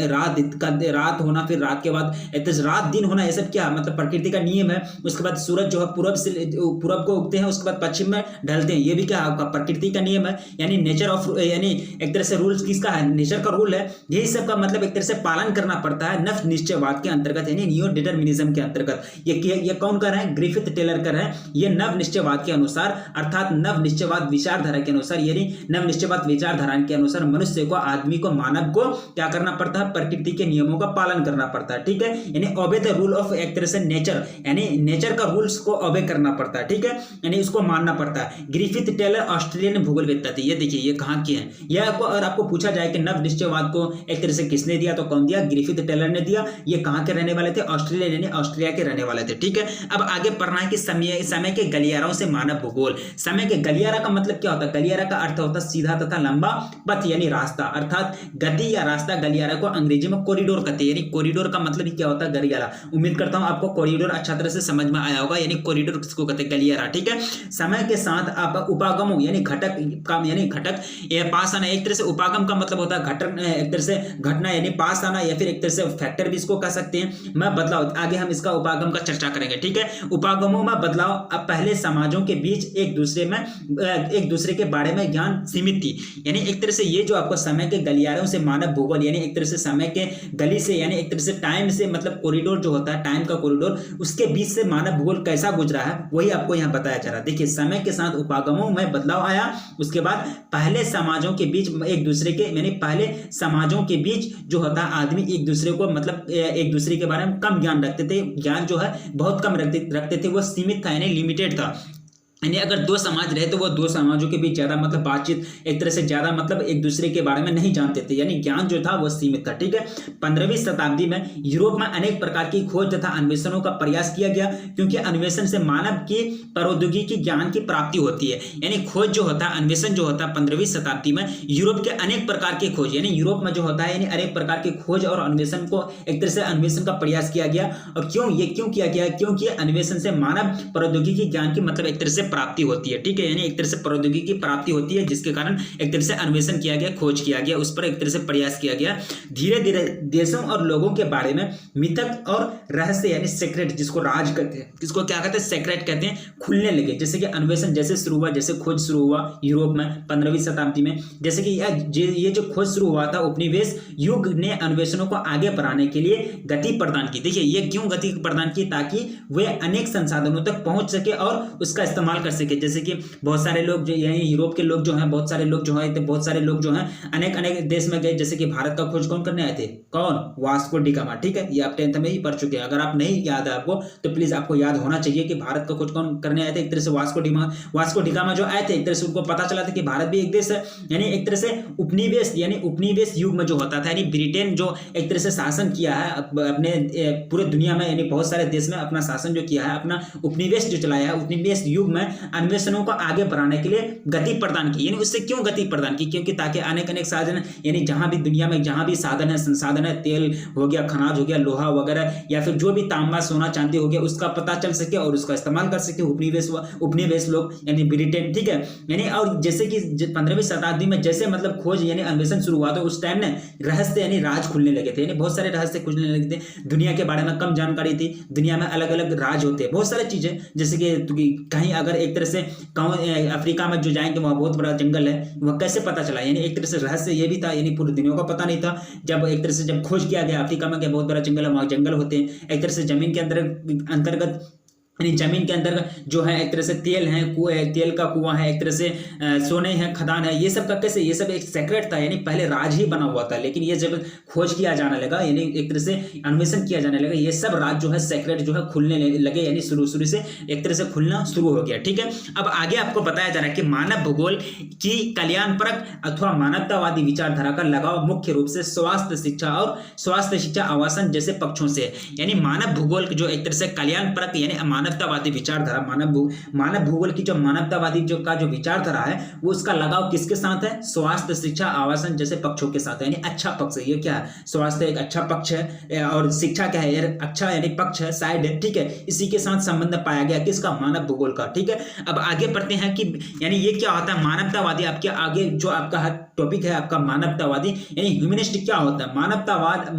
रात होना, फिर रात के बाद एक तरह से रात दिन होना, ये सब क्या मतलब प्रकृति का नियम है। उसके बाद सूरज जो है पूरब को उगते हैं, उसके बाद पश्चिम में ढलते हैं, ये भी क्या आपका प्रकृति का नियम है। यानी नेचर ऑफ, यानी एक तरह से रूल्स किसका है? नेचर का रूल है। यही सब का मतलब एक तरह से पालन करना पड़ता है नव निश्चयवाद के अंतर्गत, यानी न्यू डिटर्मिनिज्म के अंतर्गत। ये कौन कर रहे हैं? ग्रिफिथ टेलर कर रहे हैं। ये नव निश्चयवाद के अनुसार, अर्थात नव निश्चयवाद विचारधारा के अनुसार, यानी नव निश्चयवाद विचारधारा के अनुसार मनुष्य को, आदमी को, मानव को क्या करना पड़ता है? प्रकृति के नियमों का पालन करना पड़ता है, ठीक है। यानी ओबे द रूल ऑफ, एक तरह से नेचर, यानी नेचर का रूल्स को ओबे करना पड़ता है, ठीक है, यानी उसको मानना पड़ता है। ग्रिफिथ टेलर ऑस्ट्रेलियन भूगोलवेत्ता थे। ये देखिए ये कहाँ के हैं, यह आपको, और आपको पूछा जाए कि नव निश्चयवाद को एक तरह से किसने दिया, तो कौन दिया? ग्रिफिथ टेलर ने दिया। ये कहाँ के रहने वाले थे? ऑस्ट्रेलिया, यानी ऑस्ट्रेलिया के रहने वाले थे, ठीक है। अब आगे पढ़ना है कि समय के गलियारों से मानव भूगोल। समय के गलियारा का मतलब क्या होता है? गलियारा का अर्थ होता है सीधा तथा लंबा पथ यानी रास्ता, अर्थात गति या रास्ता। गलियारा को अंग्रेजी में कॉरिडोर कहते हैं। यानी कॉरिडोर का मतलब क्या होता है? गलियारा। उम्मीद करता हूं आपको कॉरिडोर अच्छा तरह से समझ में आया होगा। यानी कॉरिडोर किसको कहते हैं? गलियारा, ठीक है। समय के साथ आप उपागमों यानी घटक काम, यानी घटक पास आना। एक तरह से उपागम का मतलब होता है घटक, एक तरह से घटना यानी पास आना, या फिर एक तरह से फैक्टर भी इसको कह सकते हैं। मैं बदलाव, आगे हम इसका उपागम का चर्चा करेंगे, ठीक है। उपागमों में बदलाव। अब पहले समाजों के बीच एक दूसरे के बारे में ज्ञान सीमित थी। यानी एक तरह से ये जो आपको समय के गलियारों से मानव भूगोल, यानी एक तरह से समय के गली से, यानी एक तरह से टाइम से, मतलब कॉरिडोर जो होता है टाइम का कॉरिडोर, उसके बीच से मानव भूगोल कैसा गुजरा है वही आपको यहाँ बताया जा रहा है। देखिए समय के साथ उपागमों में बदलाव आया। उसके बाद पहले समाजों के बीच एक दूसरे के, यानी पहले समाजों के बीच जो होता है आदमी एक दूसरे को मतलब एक दूसरे के बारे में कम ज्ञान रखते थे। ज्ञान जो है बहुत कम रखते थे, वो सीमित था यानी लिमिटेड था। यानी अगर दो समाज रहे तो वो दो समाजों के बीच ज्यादा मतलब बातचीत, एक तरह से ज्यादा मतलब एक दूसरे के बारे में नहीं जानते थे, यानी ज्ञान जो था वो सीमित था, ठीक है। 15वीं शताब्दी में यूरोप में अनेक प्रकार की खोज तथा अन्वेषणों का प्रयास किया गया, क्योंकि अन्वेषण से मानव की प्रौद्योगिकी ज्ञान की प्राप्ति होती है। यानी खोज जो होता है, अन्वेषण जो होता है 15वीं शताब्दी में यूरोप के अनेक प्रकार की खोज, यानी यूरोप में जो होता है यानी अनेक प्रकार की खोज और अन्वेषण को एक तरह से अन्वेषण का प्रयास किया गया। और क्यों किया गया? क्योंकि अन्वेषण से मानव प्रौद्योगिकी ज्ञान की मतलब एक तरह से प्राप्ति होती है, ठीक है, यानी एक तरह से प्रौद्योगिकी की प्राप्ति होती है, जिसके कारण एक तरह से अन्वेषण किया गया, खोज किया गया, उस पर एक तरह से प्रयास किया गया। धीरे धीरे देशों और लोगों के बारे में मिथक और रहस्य यानी सीक्रेट, जिसको राज कहते हैं, किसको क्या कहते हैं, सीक्रेट कहते हैं, खुलने लगे। जैसे कि अन्वेषण जैसे शुरू हुआ, जैसे खोज शुरू हुआ यूरोप में 15वीं शताब्दी में, जैसे कि ये जो खोज शुरू हुआ था, उपनिवेश युग ने अन्वेषणों को आगे बढ़ाने के लिए गति प्रदान की। देखिए ये क्यों गति प्रदान की, ताकि वे अनेक संसाधनों तक पहुंच सके और उसका इस्तेमाल कर सके। जैसे कि बहुत सारे लोग जो यही यूरोप के लोग जो हैं, बहुत सारे लोग जो हैं अनेक अनेक देश में गए। जैसे कि भारत का खोज कौन करने आए थे, कौन, वास्को डी गामा, ठीक है, ये आप 10th में ही पढ़ चुके हैं। अगर आप नहीं याद है आपको तो प्लीज आपको याद होना चाहिए कि भारत का खोज कौन करने आए थे। एक तरह से वास्को डी गामा जो आए थे, एक तरह से उनको पता चला था कि भारत भी एक देश है, यानी एक तरह से उपनिवेश युग में जो होता था, यानी ब्रिटेन जो एक तरह से शासन किया है अपने पूरे दुनिया में, यानी बहुत सारे देश में अपना शासन जो किया है, अपना उपनिवेश जो चलाया है, उपनिवेश युग में अन्वेषणों को आगे बढ़ाने के लिए गति प्रदान की। यानी उससे क्यों गति प्रदान की, क्योंकि ताकि अनेक साधन, यानी जहां भी दुनिया में जहां भी साधन है, संसाधन है, तेल हो गया, खनिज हो गया, लोहा वगैरह, या फिर जो भी तांबा सोना चांदी हो गया, उसका पता चल सके और उसका इस्तेमाल कर सके उपनिवेश लोग, यानी ब्रिटेन, ठीक है। यानी और जैसे कि 15वीं शताब्दी में जैसे मतलब खोज यानी अन्वेषण शुरू हुआ, तो उस टाइम ने रहस्य यानी राज खुलने लगे थे, यानी बहुत सारे रहस्य खुलने लगे थे, दुनिया के बारे में कम जानकारी थी, दुनिया में अलग अलग राज होते हैं, बहुत सारी चीजें। जैसे कि कहीं अगर एक तरह से अफ्रीका में जो जाएंगे वहां बहुत बड़ा जंगल है, वह कैसे पता चला, यानी एक तरह से रहस्य ये भी था, यानी पूरी दुनिया को पता नहीं था। जब एक तरह से जब खोज किया गया अफ्रीका में, बहुत बड़ा जंगल है, वहां जंगल होते हैं, एक तरह से जमीन के अंतर्गत यानी जमीन के अंदर जो है एक तरह से तेल है, तेल का कुआं है, एक तरह से सोने है, खदान है, ये सब का कैसे, ये सब एक सेक्रेट था, यानी पहले राज ही बना हुआ था। लेकिन ये जब खोज किया जाने लगा, यानी एक तरह से अन्वेषण किया जाने लगा, ये सब राज जो है सेक्रेट जो है खुलने लगे, यानी शुरू से एक तरह से खुलना शुरू हो गया, ठीक है। अब आगे आपको बताया जा रहा है कि मानव भूगोल की कल्याणपरक अथवा मानवतावादी विचारधारा का लगाव मुख्य रूप से स्वास्थ्य शिक्षा आवासन जैसे पक्षों से, यानी मानव भूगोल जो एक तरह से कल्याणपरक यानी मानवतावादी विचारधारा, मानव भूगोल की जो मानवतावादी जो विचारधारा है, वो उसका लगाव किसके साथ है, स्वास्थ्य शिक्षा आवासन जैसे पक्षों के साथ है, यानी अच्छा पक्ष है। ये क्या है, स्वास्थ्य एक अच्छा पक्ष है और शिक्षा क्या है, अच्छा यानी पक्ष है, साइड है, ठीक है। इसी के साथ संबंध पाया गया किसका, मानव भूगोल का, ठीक है। अब आगे पढ़ते हैं कि यानी ये क्या होता है मानवतावादी, आपके आगे जो आपका टॉपिक है आपका मानवतावादी यानी ह्यूमनिस्ट क्या होता है, मानवतावाद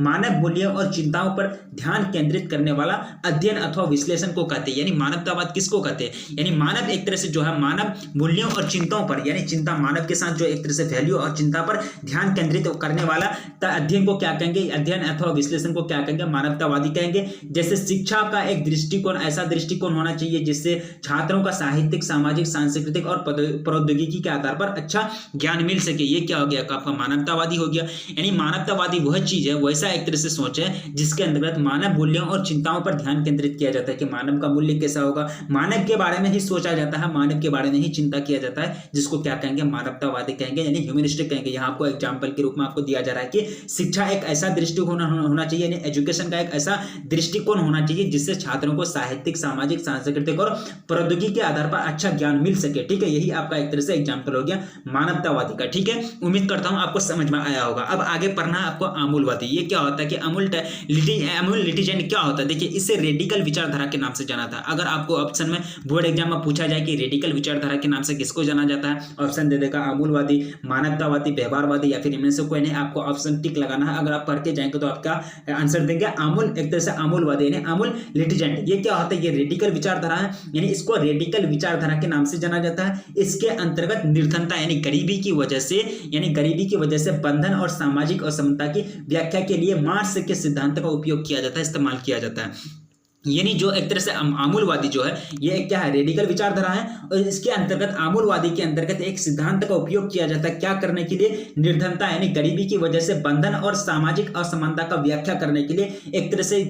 मानव मूल्यों और चिंताओं पर ध्यान केंद्रित करने वाला अध्ययन अथवा विश्लेषण को कहते हैं। यानी मानवतावाद किसको कहते हैं, यानी मानव एक तरह से जो है मानव मूल्यों और चिंताओं पर, यानी चिंता मानव के साथ जो एक तरह से वैल्यू और चिंता पर ध्यान केंद्रित करने वाला अध्ययन को क्या कहेंगे, अध्ययन अथवा विश्लेषण को क्या कहेंगे, मानवतावादी कहेंगे। जैसे शिक्षा का एक दृष्टिकोण, ऐसा दृष्टिकोण होना चाहिए जिससे छात्रों का साहित्यिक, सामाजिक, सांस्कृतिक और प्रौद्योगिकी के आधार पर अच्छा ज्ञान मिल सके, ये क्या हो गया आपका मानवतावादी हो गया। यानी मानवतावादी वह चीज है, वैसा एक तरह से सोच है जिसके अंतर्गत मानव मूल्यों और चिंताओं पर ध्यान केंद्रित किया जाता है कि मानव का मूल्य कैसा होगा, मानव के बारे में ही सोचा जाता है, मानव के बारे में ही चिंता किया जाता है, जिसको क्या कहेंगे, मानवतावादी कहेंगे, यानी ह्यूमनिस्टिक कहेंगे। यहाँ आपको एग्जाम्पल के रूप में आपको दिया जा रहा है कि शिक्षा एक ऐसा दृष्टिकोण होना चाहिए, यानी एजुकेशन का एक ऐसा दृष्टिकोण होना चाहिए जिससे छात्रों को साहित्यिक, सामाजिक, सांस्कृतिक और प्रौद्योगिकी के आधार पर अच्छा ज्ञान मिल सके, ठीक है। यही आपका एक तरह से एग्जाम्पल हो गया मानवतावादी का, ठीक है। उम्मीद करता हूं आपको समझ में आया होगा। अब आगे पढ़ना है आपको आमूलवादी। ये क्या होता है कि अमूल लिटिजेंट क्या होता है, देखिए इसे रेडिकल विचारधारा के नाम से जाना था। अगर आपको ऑप्शन में बोर्ड एग्जाम में पूछा जाए कि रेडिकल विचारधारा के नाम से किसको जाना जाता है, ऑप्शन दे देगा अमूलवादी, मानवतावादी, व्यवहारवादी या फिर इनमें से कोई नहीं। आपको ऑप्शन टिक लगाना है। अगर आप पढ़ के जाएंगे तो आपका आंसर देंगे अमूल, एक तरह से अमूलवादी यानी अमूल लिटिजेंट। ये क्या होता है, ये रेडिकल विचारधारा है, यानी इसको रेडिकल विचारधारा के नाम से जाना जाता है। इसके अंतर्गत निर्धनता यानी गरीबी की वजह से बंधन और सामाजिक असमानता की व्याख्या के लिए मार्क्स के सिद्धांत का उपयोग किया जाता है, इस्तेमाल किया जाता है। यानी जो एक तरह से आमूलवादी जो है ये क्या है, रेडिकल विचारधारा है और इसके अंतर्गत आमूलवादी के अंतर्गत एक सिद्धांत का उपयोग किया जाता है क्या करने के लिए, निर्धनता यानी गरीबी की वजह से बंधन और सामाजिक असमानता का व्याख्या करने के लिए एक तरह से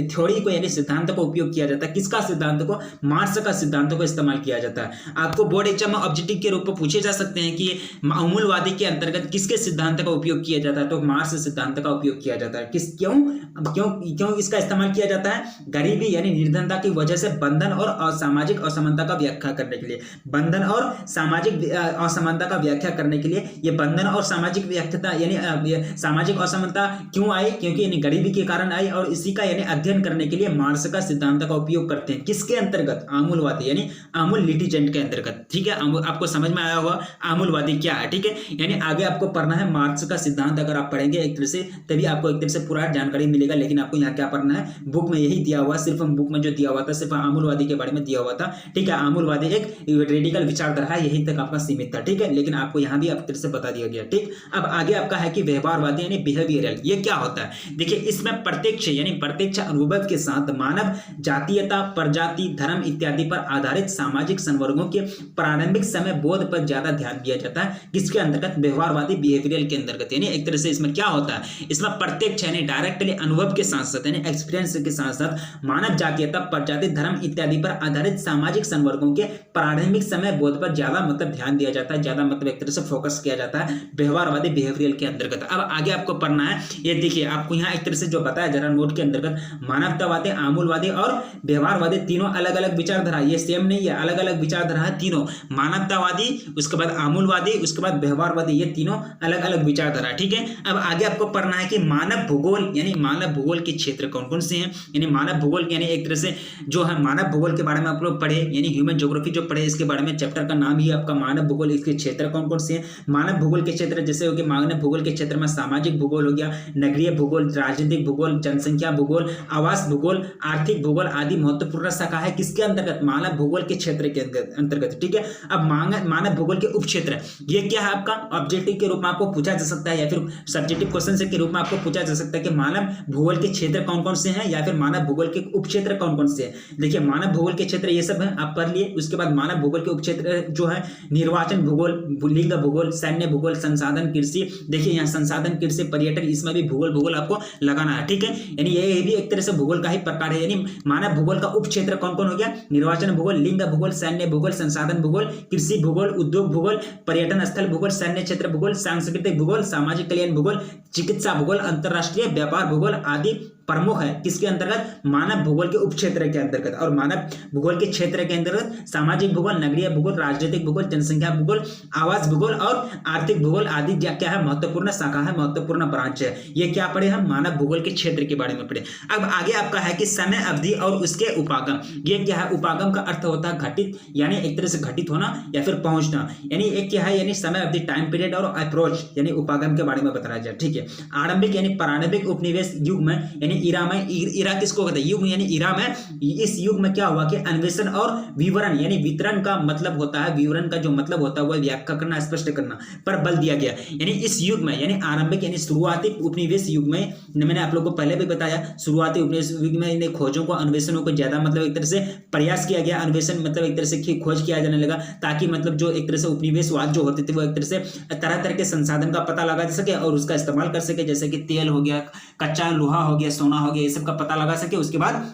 थ्योरी को यानी सिद्धांत का उपयोग किया जाता है। किसका सिद्धांत को, मार्क्स का सिद्धांत को इस्तेमाल किया जाता है। आपको बोर्ड एग्जाम में ऑब्जेक्टिव के रूप में पूछे जा सकते हैं कि आमूलवादी के अंतर्गत किसके सिद्धांत का उपयोग किया जाता है, तो मार्क्स सिद्धांत का उपयोग किया जाता है। क्यों इसका इस्तेमाल किया जाता है, गरीबी यानी निर्धनता की वजह से बंधन और सामाजिक असमानता का व्याख्या करने के लिए, बंधन और सामाजिक असमानता का व्याख्या करने के लिए, ये बंधन और सामाजिक व्याख्या यानी सामाजिक असमानता क्यों आई, क्योंकि यानी गरीबी के कारण आई, और इसी का यानी अध्ययन करने के लिए मार्क्स का सिद्धांत का उपयोग करते हैं। किसके अंतर्गत? आमूलवादी यानी आमूल लिटिजेंट के अंतर्गत। ठीक है, आपको समझ में आया होगा आमूलवादी क्या है। ठीक है, यानी आगे आपको पढ़ना है मार्क्स का सिद्धांत। अगर आप पढ़ेंगे एक तरह से तभी आपको एक तरह से पूरा जानकारी मिलेगा, लेकिन आपको यहाँ क्या पढ़ना है, बुक में यही दिया हुआ, सिर्फ बुक में जो दिया हुआ था सिर्फ आमूलवादी के बारे में दिया हुआ था। ठीक है, आमूलवादी एक रेडिकल विचारधारा है, यही तक आपका सीमित था। ठीक है, लेकिन आपको यहाँ भी आप तरह से बता दिया गया। ठीक, अब आगे आपका है कि व्यवहारवादी यानी बिहेवियरल, ये क्या होता है? देखिए, इसमें प्रत्यक्ष यानी प्रत्यक्ष अनुभव के साथ मानव जातीयता, प्रजाति, धर्म इत्यादि पर आधारित सामाजिक संवर्गों के प्रारंभिक समय बोध पर ज्यादा ध्यान दिया जाता है। किसके अंतर्गत? व्यवहारवादी बिहेवियरल के अंतर्गत। यानी एक तरह से इसमें क्या होता है, इसमें प्रत्यक्ष यानी डायरेक्टली अनुभव के साथ साथ यानी एक्सपीरियंस के साथ साथ मानव जातीयता, प्रजाति, धर्म इत्यादि पर आधारित सामाजिक संवर्गों के प्रारंभिक समय बोध पर ज्यादा मतलब ध्यान दिया जाता है, ज्यादा मतलब एक तरह से फोकस किया जाता है व्यवहारवादी बिहेवियरल के अंतर्गत। अब आगे आपको पढ़ना है, ये देखिए आपको यहाँ एक तरह से जो बताया जरा नोट के अंतर्गत, मानवतावादी, आमूलवादी और व्यवहारवादी तीनों अलग अलग विचारधारा, ये सेम नहीं है, अलग अलग विचारधारा है तीनों। मानवतावादी, उसके बाद आमूलवादी, उसके बाद व्यवहारवादी, ये तीनों अलग अलग विचारधारा। ठीक है, अब आगे आपको पढ़ना है कि मानव भूगोल यानी मानव भूगोल के क्षेत्र कौन कौन से हैं। यानी मानव भूगोल यानी एक तरह से जो है मानव भूगोल के बारे में आप लोग पढ़े, यानी ह्यूमन ज्योग्राफी जो पढ़े, इसके बारे में चैप्टर का नाम ही आपका मानव भूगोल। इसके क्षेत्र कौन कौन से हैं? मानव भूगोल के क्षेत्र जैसे हो गए, मानव भूगोल के क्षेत्र में सामाजिक भूगोल हो गया, नगरीय भूगोल, राजनीतिक भूगोल, जनसंख्या भूगोल, आवास भूगोल, आर्थिक भूगोल आदि महत्वपूर्ण शाखा है। किसके अंतर्गत? मानव भूगोल के क्षेत्र के अंतर्गत। ठीक है, अब मानव भूगोल के उपक्षेत्र, ये क्या है आपका? ऑब्जेक्टिव के रूप में आपको पूछा जा सकता है या फिर सब्जेक्टिव क्वेश्चन के रूप में आपको पूछा जा सकता है कि मानव भूगोल के क्षेत्र कौन कौन से हैं या फिर मानव भूगोल के उपक्षेत्र कौन कौन से हैं। देखिए, मानव भूगोल के क्षेत्र ये सब है, आप पढ़ लिए। उसके बाद मानव भूगोल के उपक्षेत्र जो है निर्वाचन भूगोल, लिंग भूगोल, सैन्य भूगोल, संसाधन कृषि। देखिए यहाँ संसाधन कृषि, पर्यटन, इसमें भी भूगोल आपको लगाना है। ठीक है, यानी ये भी एक तरह से भूगोल का ही प्रकार है। यानी मानव भूगोल का उपक्षेत्र कौन कौन हो गया? निर्वाचन भूगोल, लिंग भूगोल, सैन्य भूगोल, संसाधन भूगोल, कृषि भूगोल, उद्योग भूगोल, पर्यटन स्थल भूगोल, सैन्य क्षेत्र भूगोल, सांस्कृतिक भूगोल, सामाजिक कल्याण भूगोल, चिकित्सा भूगोल, अंतरराष्ट्रीय व्यापार भूगोल आदि प्रमुख है। किसके अंतर्गत? मानव भूगोल के उपक्षेत्र के अंतर्गत। और मानव भूगोल के क्षेत्र के अंतर्गत सामाजिक भूगोल, नगरीय भूगोल, राजनीतिक भूगोल, जनसंख्या भूगोल, आवास भूगोल और आर्थिक भूगोल आदि क्या है? महत्वपूर्ण शाखा है, महत्वपूर्ण ब्रांच है। ये क्या पढ़े हम? मानव भूगोल के क्षेत्र के बारे में पढ़े। अब आगे आपका है कि समय अवधि और उसके उपागम। ये क्या है? उपागम का अर्थ होता है घटित, यानी एक तरह से घटित होना या फिर पहुंचना। यानी एक क्या है? यानी समय अवधि, टाइम पीरियड, और अप्रोच यानी उपागम के बारे में बताया जाए। ठीक है, आरंभिक यानी प्रारंभिक उपनिवेश युग में, यानी इरा में, इरा किसको कहते हैं? युग यानी इरा में। इस युग में क्या हुआ कि अन्वेषण और विवरण यानी वितरण का मतलब होता है, विवरण का जो मतलब होता है वह व्याख्या करना, स्पष्ट करना पर बल दिया गया। यानी इस युग में यानी आरंभिक यानी शुरुआती उपनिवेश युग में, मैंने आप लोगों को पहले भी बताया, शुरुआती उपनिवेश युग में इन खोजों को, अन्वेषणों को ज्यादा मतलब एक तरह से प्रयास किया गया। अन्वेषण मतलब एक तरह से खोज किया जाने लगा, ताकि मतलब जो एक तरह से उपनिवेशवाद जो होते थे वो एक तरह से तरह तरह के संसाधन का पता लगा सके और उसका इस्तेमाल कर सके, जैसे कि तेल हो गया, कच्चा लोहा हो गया, सोना हो गया, ये सब का पता लगा सके, उसके बाद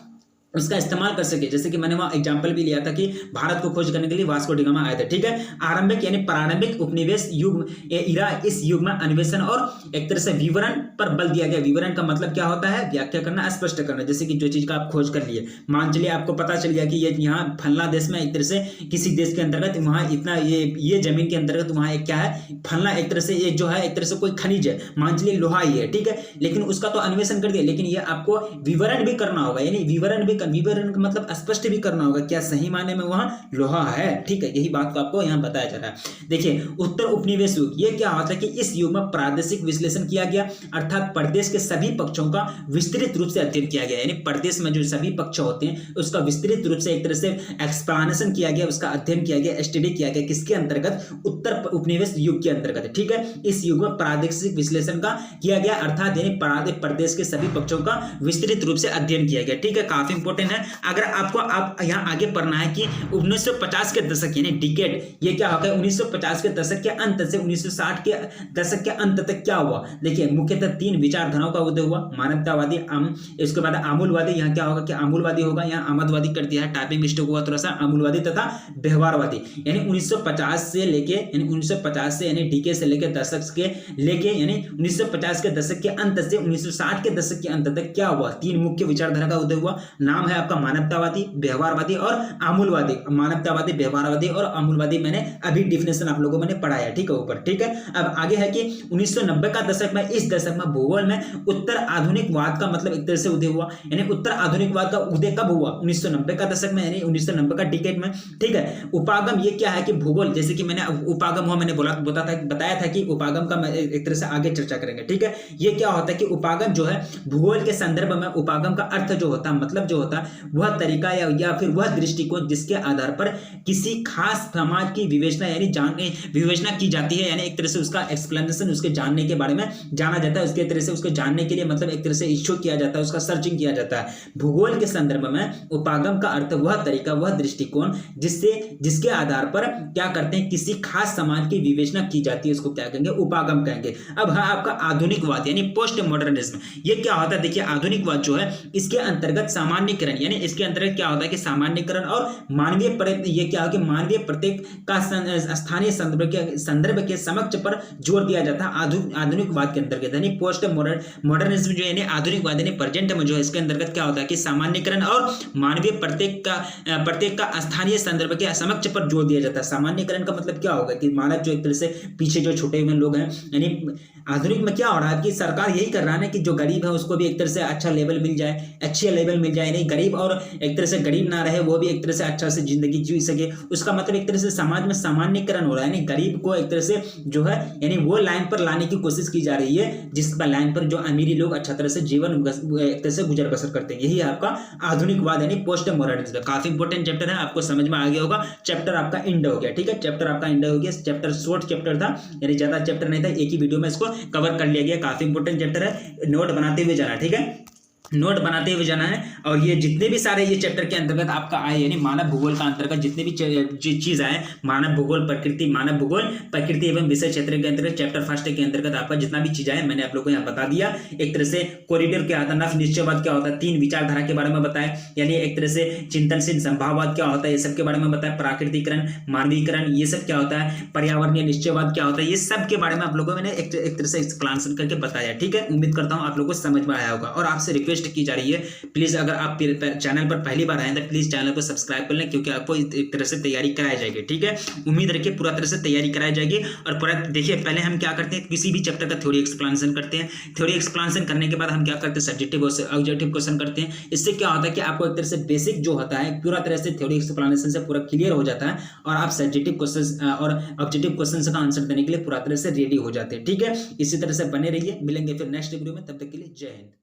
उसका इस्तेमाल कर सके। जैसे कि मैंने वहां एग्जांपल भी लिया था कि भारत को खोज करने के लिए वास्को डी गामा आए थे। ठीक है, आरंभिक यानी प्रारंभिक उपनिवेश युग इरा, इस युग में अन्वेषण और एक तरह से विवरण पर बल दिया गया। विवरण का मतलब क्या होता है? व्याख्या करना, स्पष्ट करना। जैसे कि जो चीज का आप खोज कर लिए, मान चलिए आपको पता चल गया कि ये यहाँ फलना देश में एक तरह से किसी देश के अंतर्गत वहां इतना ये जमीन के अंतर्गत वहां एक क्या है? फलना एक तरह से ये जो है एक तरह से कोई खनिज है, मान चलिए लोहा ही है। ठीक है, लेकिन उसका तो अन्वेषण कर दिया, लेकिन ये आपको विवरण भी करना होगा, यानी विवरण का मतलब स्पष्ट भी करना होगा क्या सही मायने में वहां लोहा है। ठीक है, यही बात को आपको यहां बताया जा रहा है। देखिए, उत्तर उपनिवेश युग, ये क्या होता है कि इस युग में प्रादेशिक विश्लेषण किया गया, अर्थात प्रदेश के सभी पक्षों का विस्तृत रूप से अध्ययन किया गया। यानी प्रदेश में जो सभी पक्ष होते हैं उसका विस्तृत रूप से एक तरह से एक्सप्लेनेशन किया गया, उसका अध्ययन किया गया, स्टडी किया गया। किसके अंतर्गत? उत्तर उपनिवेश युग के अंतर्गत। ठीक है, इस युग में प्रादेशिक विश्लेषण का किया गया, अर्थात यानी प्रदेश के सभी पक्षों का विस्तृत रूप से अध्ययन किया गया। ठीक है, काफी इंपॉर्टेंट है। अगर आपको आप यहाँ आगे पढ़ना है कि 1950 के दशक यानी डिकेड, ये क्या होगा? 1950 के दशक के अंत से 1960 के दशक के अंत तक क्या हुआ? देखिए, मुख्यतः 3 विचारधाराओं का उदय हुआ, मानवतावादी, इसके बाद आमूलवादी। यहाँ क्या होगा कि आमूलवादी होगा, यहाँ आमदवादी कर दिया है, टाइपिंग मिस्टेक हुआ थोड़ा सा। आमूलवादी तथा व्यवहारवादी, यानी 1950 से लेके, यानी 1950 से यानी डीके से लेके दशक के लेके, यानी 1950 के दशक के अंत से 1960 के दशक के अंत तक क्या हुआ? 3 मुख्य विचारधारा का उदय हुआ। नाम नाम है आपका मानवतावादी, व्यवहारवादी और आमूलवादी। मानवतावादी, व्यवहारवादी और आमूलवादी मैंने अभी डिफिनेशन आप लोगों को मैंने पढ़ाया, ठीक है ऊपर, ठीक है। अब आगे है कि 1990 का दशक में, इस दशक में भूगोल में उत्तर आधुनिकवाद का मतलब एक तरह से उदय हुआ। यानी उत्तर आधुनिकवाद का उदय कब हुआ? 1990 का दशक में, यानी 1990 का डिकेड में, ठीक है। उपागम ये क्या है कि भूगोल, जैसे कि मैंने उपागम हुआ, मैंने बताया था कि उपागम का एक तरह से आगे चर्चा करेंगे, ठीक है। ये क्या होता है कि उपागम जो है भूगोल के संदर्भ में, उपागम का अर्थ जो होता है, मतलब जो होता है वह तरीका या फिर वह दृष्टिकोण जिसके आधार पर किसी खास समाज की विवेचना यानी विवेचना की जाती है, यानी एक तरह से उसका एक्सप्लेनेशन, उसके जानने के बारे में जाना जाता है, उसके तरह से उसको जानने के लिए मतलब एक तरह से इश्यू किया जाता है, उसका सर्चिंग किया जाता है। भूगोल के संदर्भ में उपागम का अर्थ वह तरीका, वह दृष्टिकोण जिसके आधार पर क्या करते हैं, किसी खास समाज की विवेचना की जाती है, उसको क्या कहेंगे? उपागम कहेंगे। अब है आपका आधुनिकवाद यानी पोस्ट मॉडर्निज्म। ये क्या होता है? देखिए आधुनिकवाद जो है इसके अंतर्गत सामान्यीकरण, यानी इसके अंतर्गत क्या होता है कि सामान्यीकरण और मानवीय ये क्या हो कि मानवीय प्रत्येक का स्थानीय संदर्भ के समक्ष पर जोर दिया जाता है आधुनिकवाद के अंतर्गत। यानी पोस्ट मॉडर्निज्म जो है आधुनिकवाद यानी प्रेजेंट में जो है इसके अंतर्गत क्या होता है कि सामान्यीकरण और मानवीय प्रत्येक का स्थानीय संदर्भ के समक्ष पर जोर दिया जाता है। सामान्यीकरण का मतलब क्या होगा कि मानव जो एक तरह से पीछे जो छूटे हुए लोग हैं, यानी आधुनिक में क्या हो रहा है कि सरकार यही कर रहा है ना कि जो गरीब है उसको भी एक तरह से अच्छा लेवल मिल जाए, अच्छी लेवल मिल जाए, नहीं गरीब और एक तरह से गरीब ना रहे, वो भी एक तरह से अच्छा से जिंदगी जी सके। उसका मतलब एक तरह से समाज में सामान्यीकरण हो रहा है, यानी गरीब को एक तरह से जो है यानी वो लाइन पर लाने की कोशिश की जा रही है जिसका लाइन पर जो अमीरी लोग अच्छा तरह से जीवन एक तरह से गुजर बसर करते हैं। यही है आपका आधुनिकवाद यानी पोस्ट मॉडर्निज्म। काफी इंपॉर्टेंट चैप्टर है, आपको समझ में आ गया होगा। चैप्टर आपका इंड हो गया, ठीक है, चैप्टर आपका इंड हो गया। चैप्टर शॉर्ट चैप्टर था, यानी ज्यादा चैप्टर नहीं था, एक ही वीडियो में इसको कवर कर लिया गया। काफी इंपॉर्टेंट चैप्टर है, नोट बनाते हुए जाना, ठीक है, नोट बनाते हुए जाना है। और ये जितने भी सारे ये चैप्टर के अंतर्गत आपका आए, यानी मानव भूगोल का अंतर्गत जितने भी चीज आए, मानव भूगोल प्रकृति एवं विषय क्षेत्र के अंतर्गत चैप्टर फर्स्ट के अंतर्गत आपका जितना भी चीज आए मैंने आप लोगों को यहाँ बता दिया। एक तरह से कॉरिडोर क्या होता है, नफ निश्चयवाद क्या होता है, तीन विचारधारा के बारे में बताया, यानी एक तरह से चिंतनशील संभाववाद क्या होता है, ये सब के बारे में बताया, प्राकृतिकरण, मानवीकरण, ये सब क्या होता है, पर्यावरणीय निश्चयवाद क्या होता है, ये सब के बारे में आप लोगों को मैंने एक तरह से एक्सप्लेनेशन करके बताया, ठीक है। उम्मीद करता हूँ आप लोगों को समझ में आया होगा। और आपसे रिक्वेस्ट की जा रही है, प्लीज अगर आप चैनल पर पहली बार आए तो प्लीज चैनल को सब्सक्राइब कर लें, क्योंकि आपको एक तरह से तैयारी कराई जाएगी, ठीक है। उम्मीद रखिए पूरा तरह से तैयारी कराई जाएगी। और पूरा देखिए, पहले हम क्या करते हैं, किसी भी चैप्टर का थ्योरी एक्सप्लेनेशन करते हैं। थ्योरी एक्सप्लेनेशन करने के बाद हम क्या करते हैं, सब्जेक्टिव और ऑब्जेक्टिव क्वेश्चन करते हैं। इससे क्या होता है कि आपको एक तरह से बेसिक जो होता है पूरा तरह से थ्योरी एक्सप्लेनेशन से पूरा क्लियर हो जाता है, और आप सब्जेक्टिव क्वेश्चन और ऑब्जेक्टिव क्वेश्चन का आंसर देने के लिए पूरा तरह से रेडी हो जाते हैं, ठीक है। इसी तरह से बने रहिए, मिलेंगे फिर नेक्स्ट वीडियो में, तब तक के लिए जय हिंद।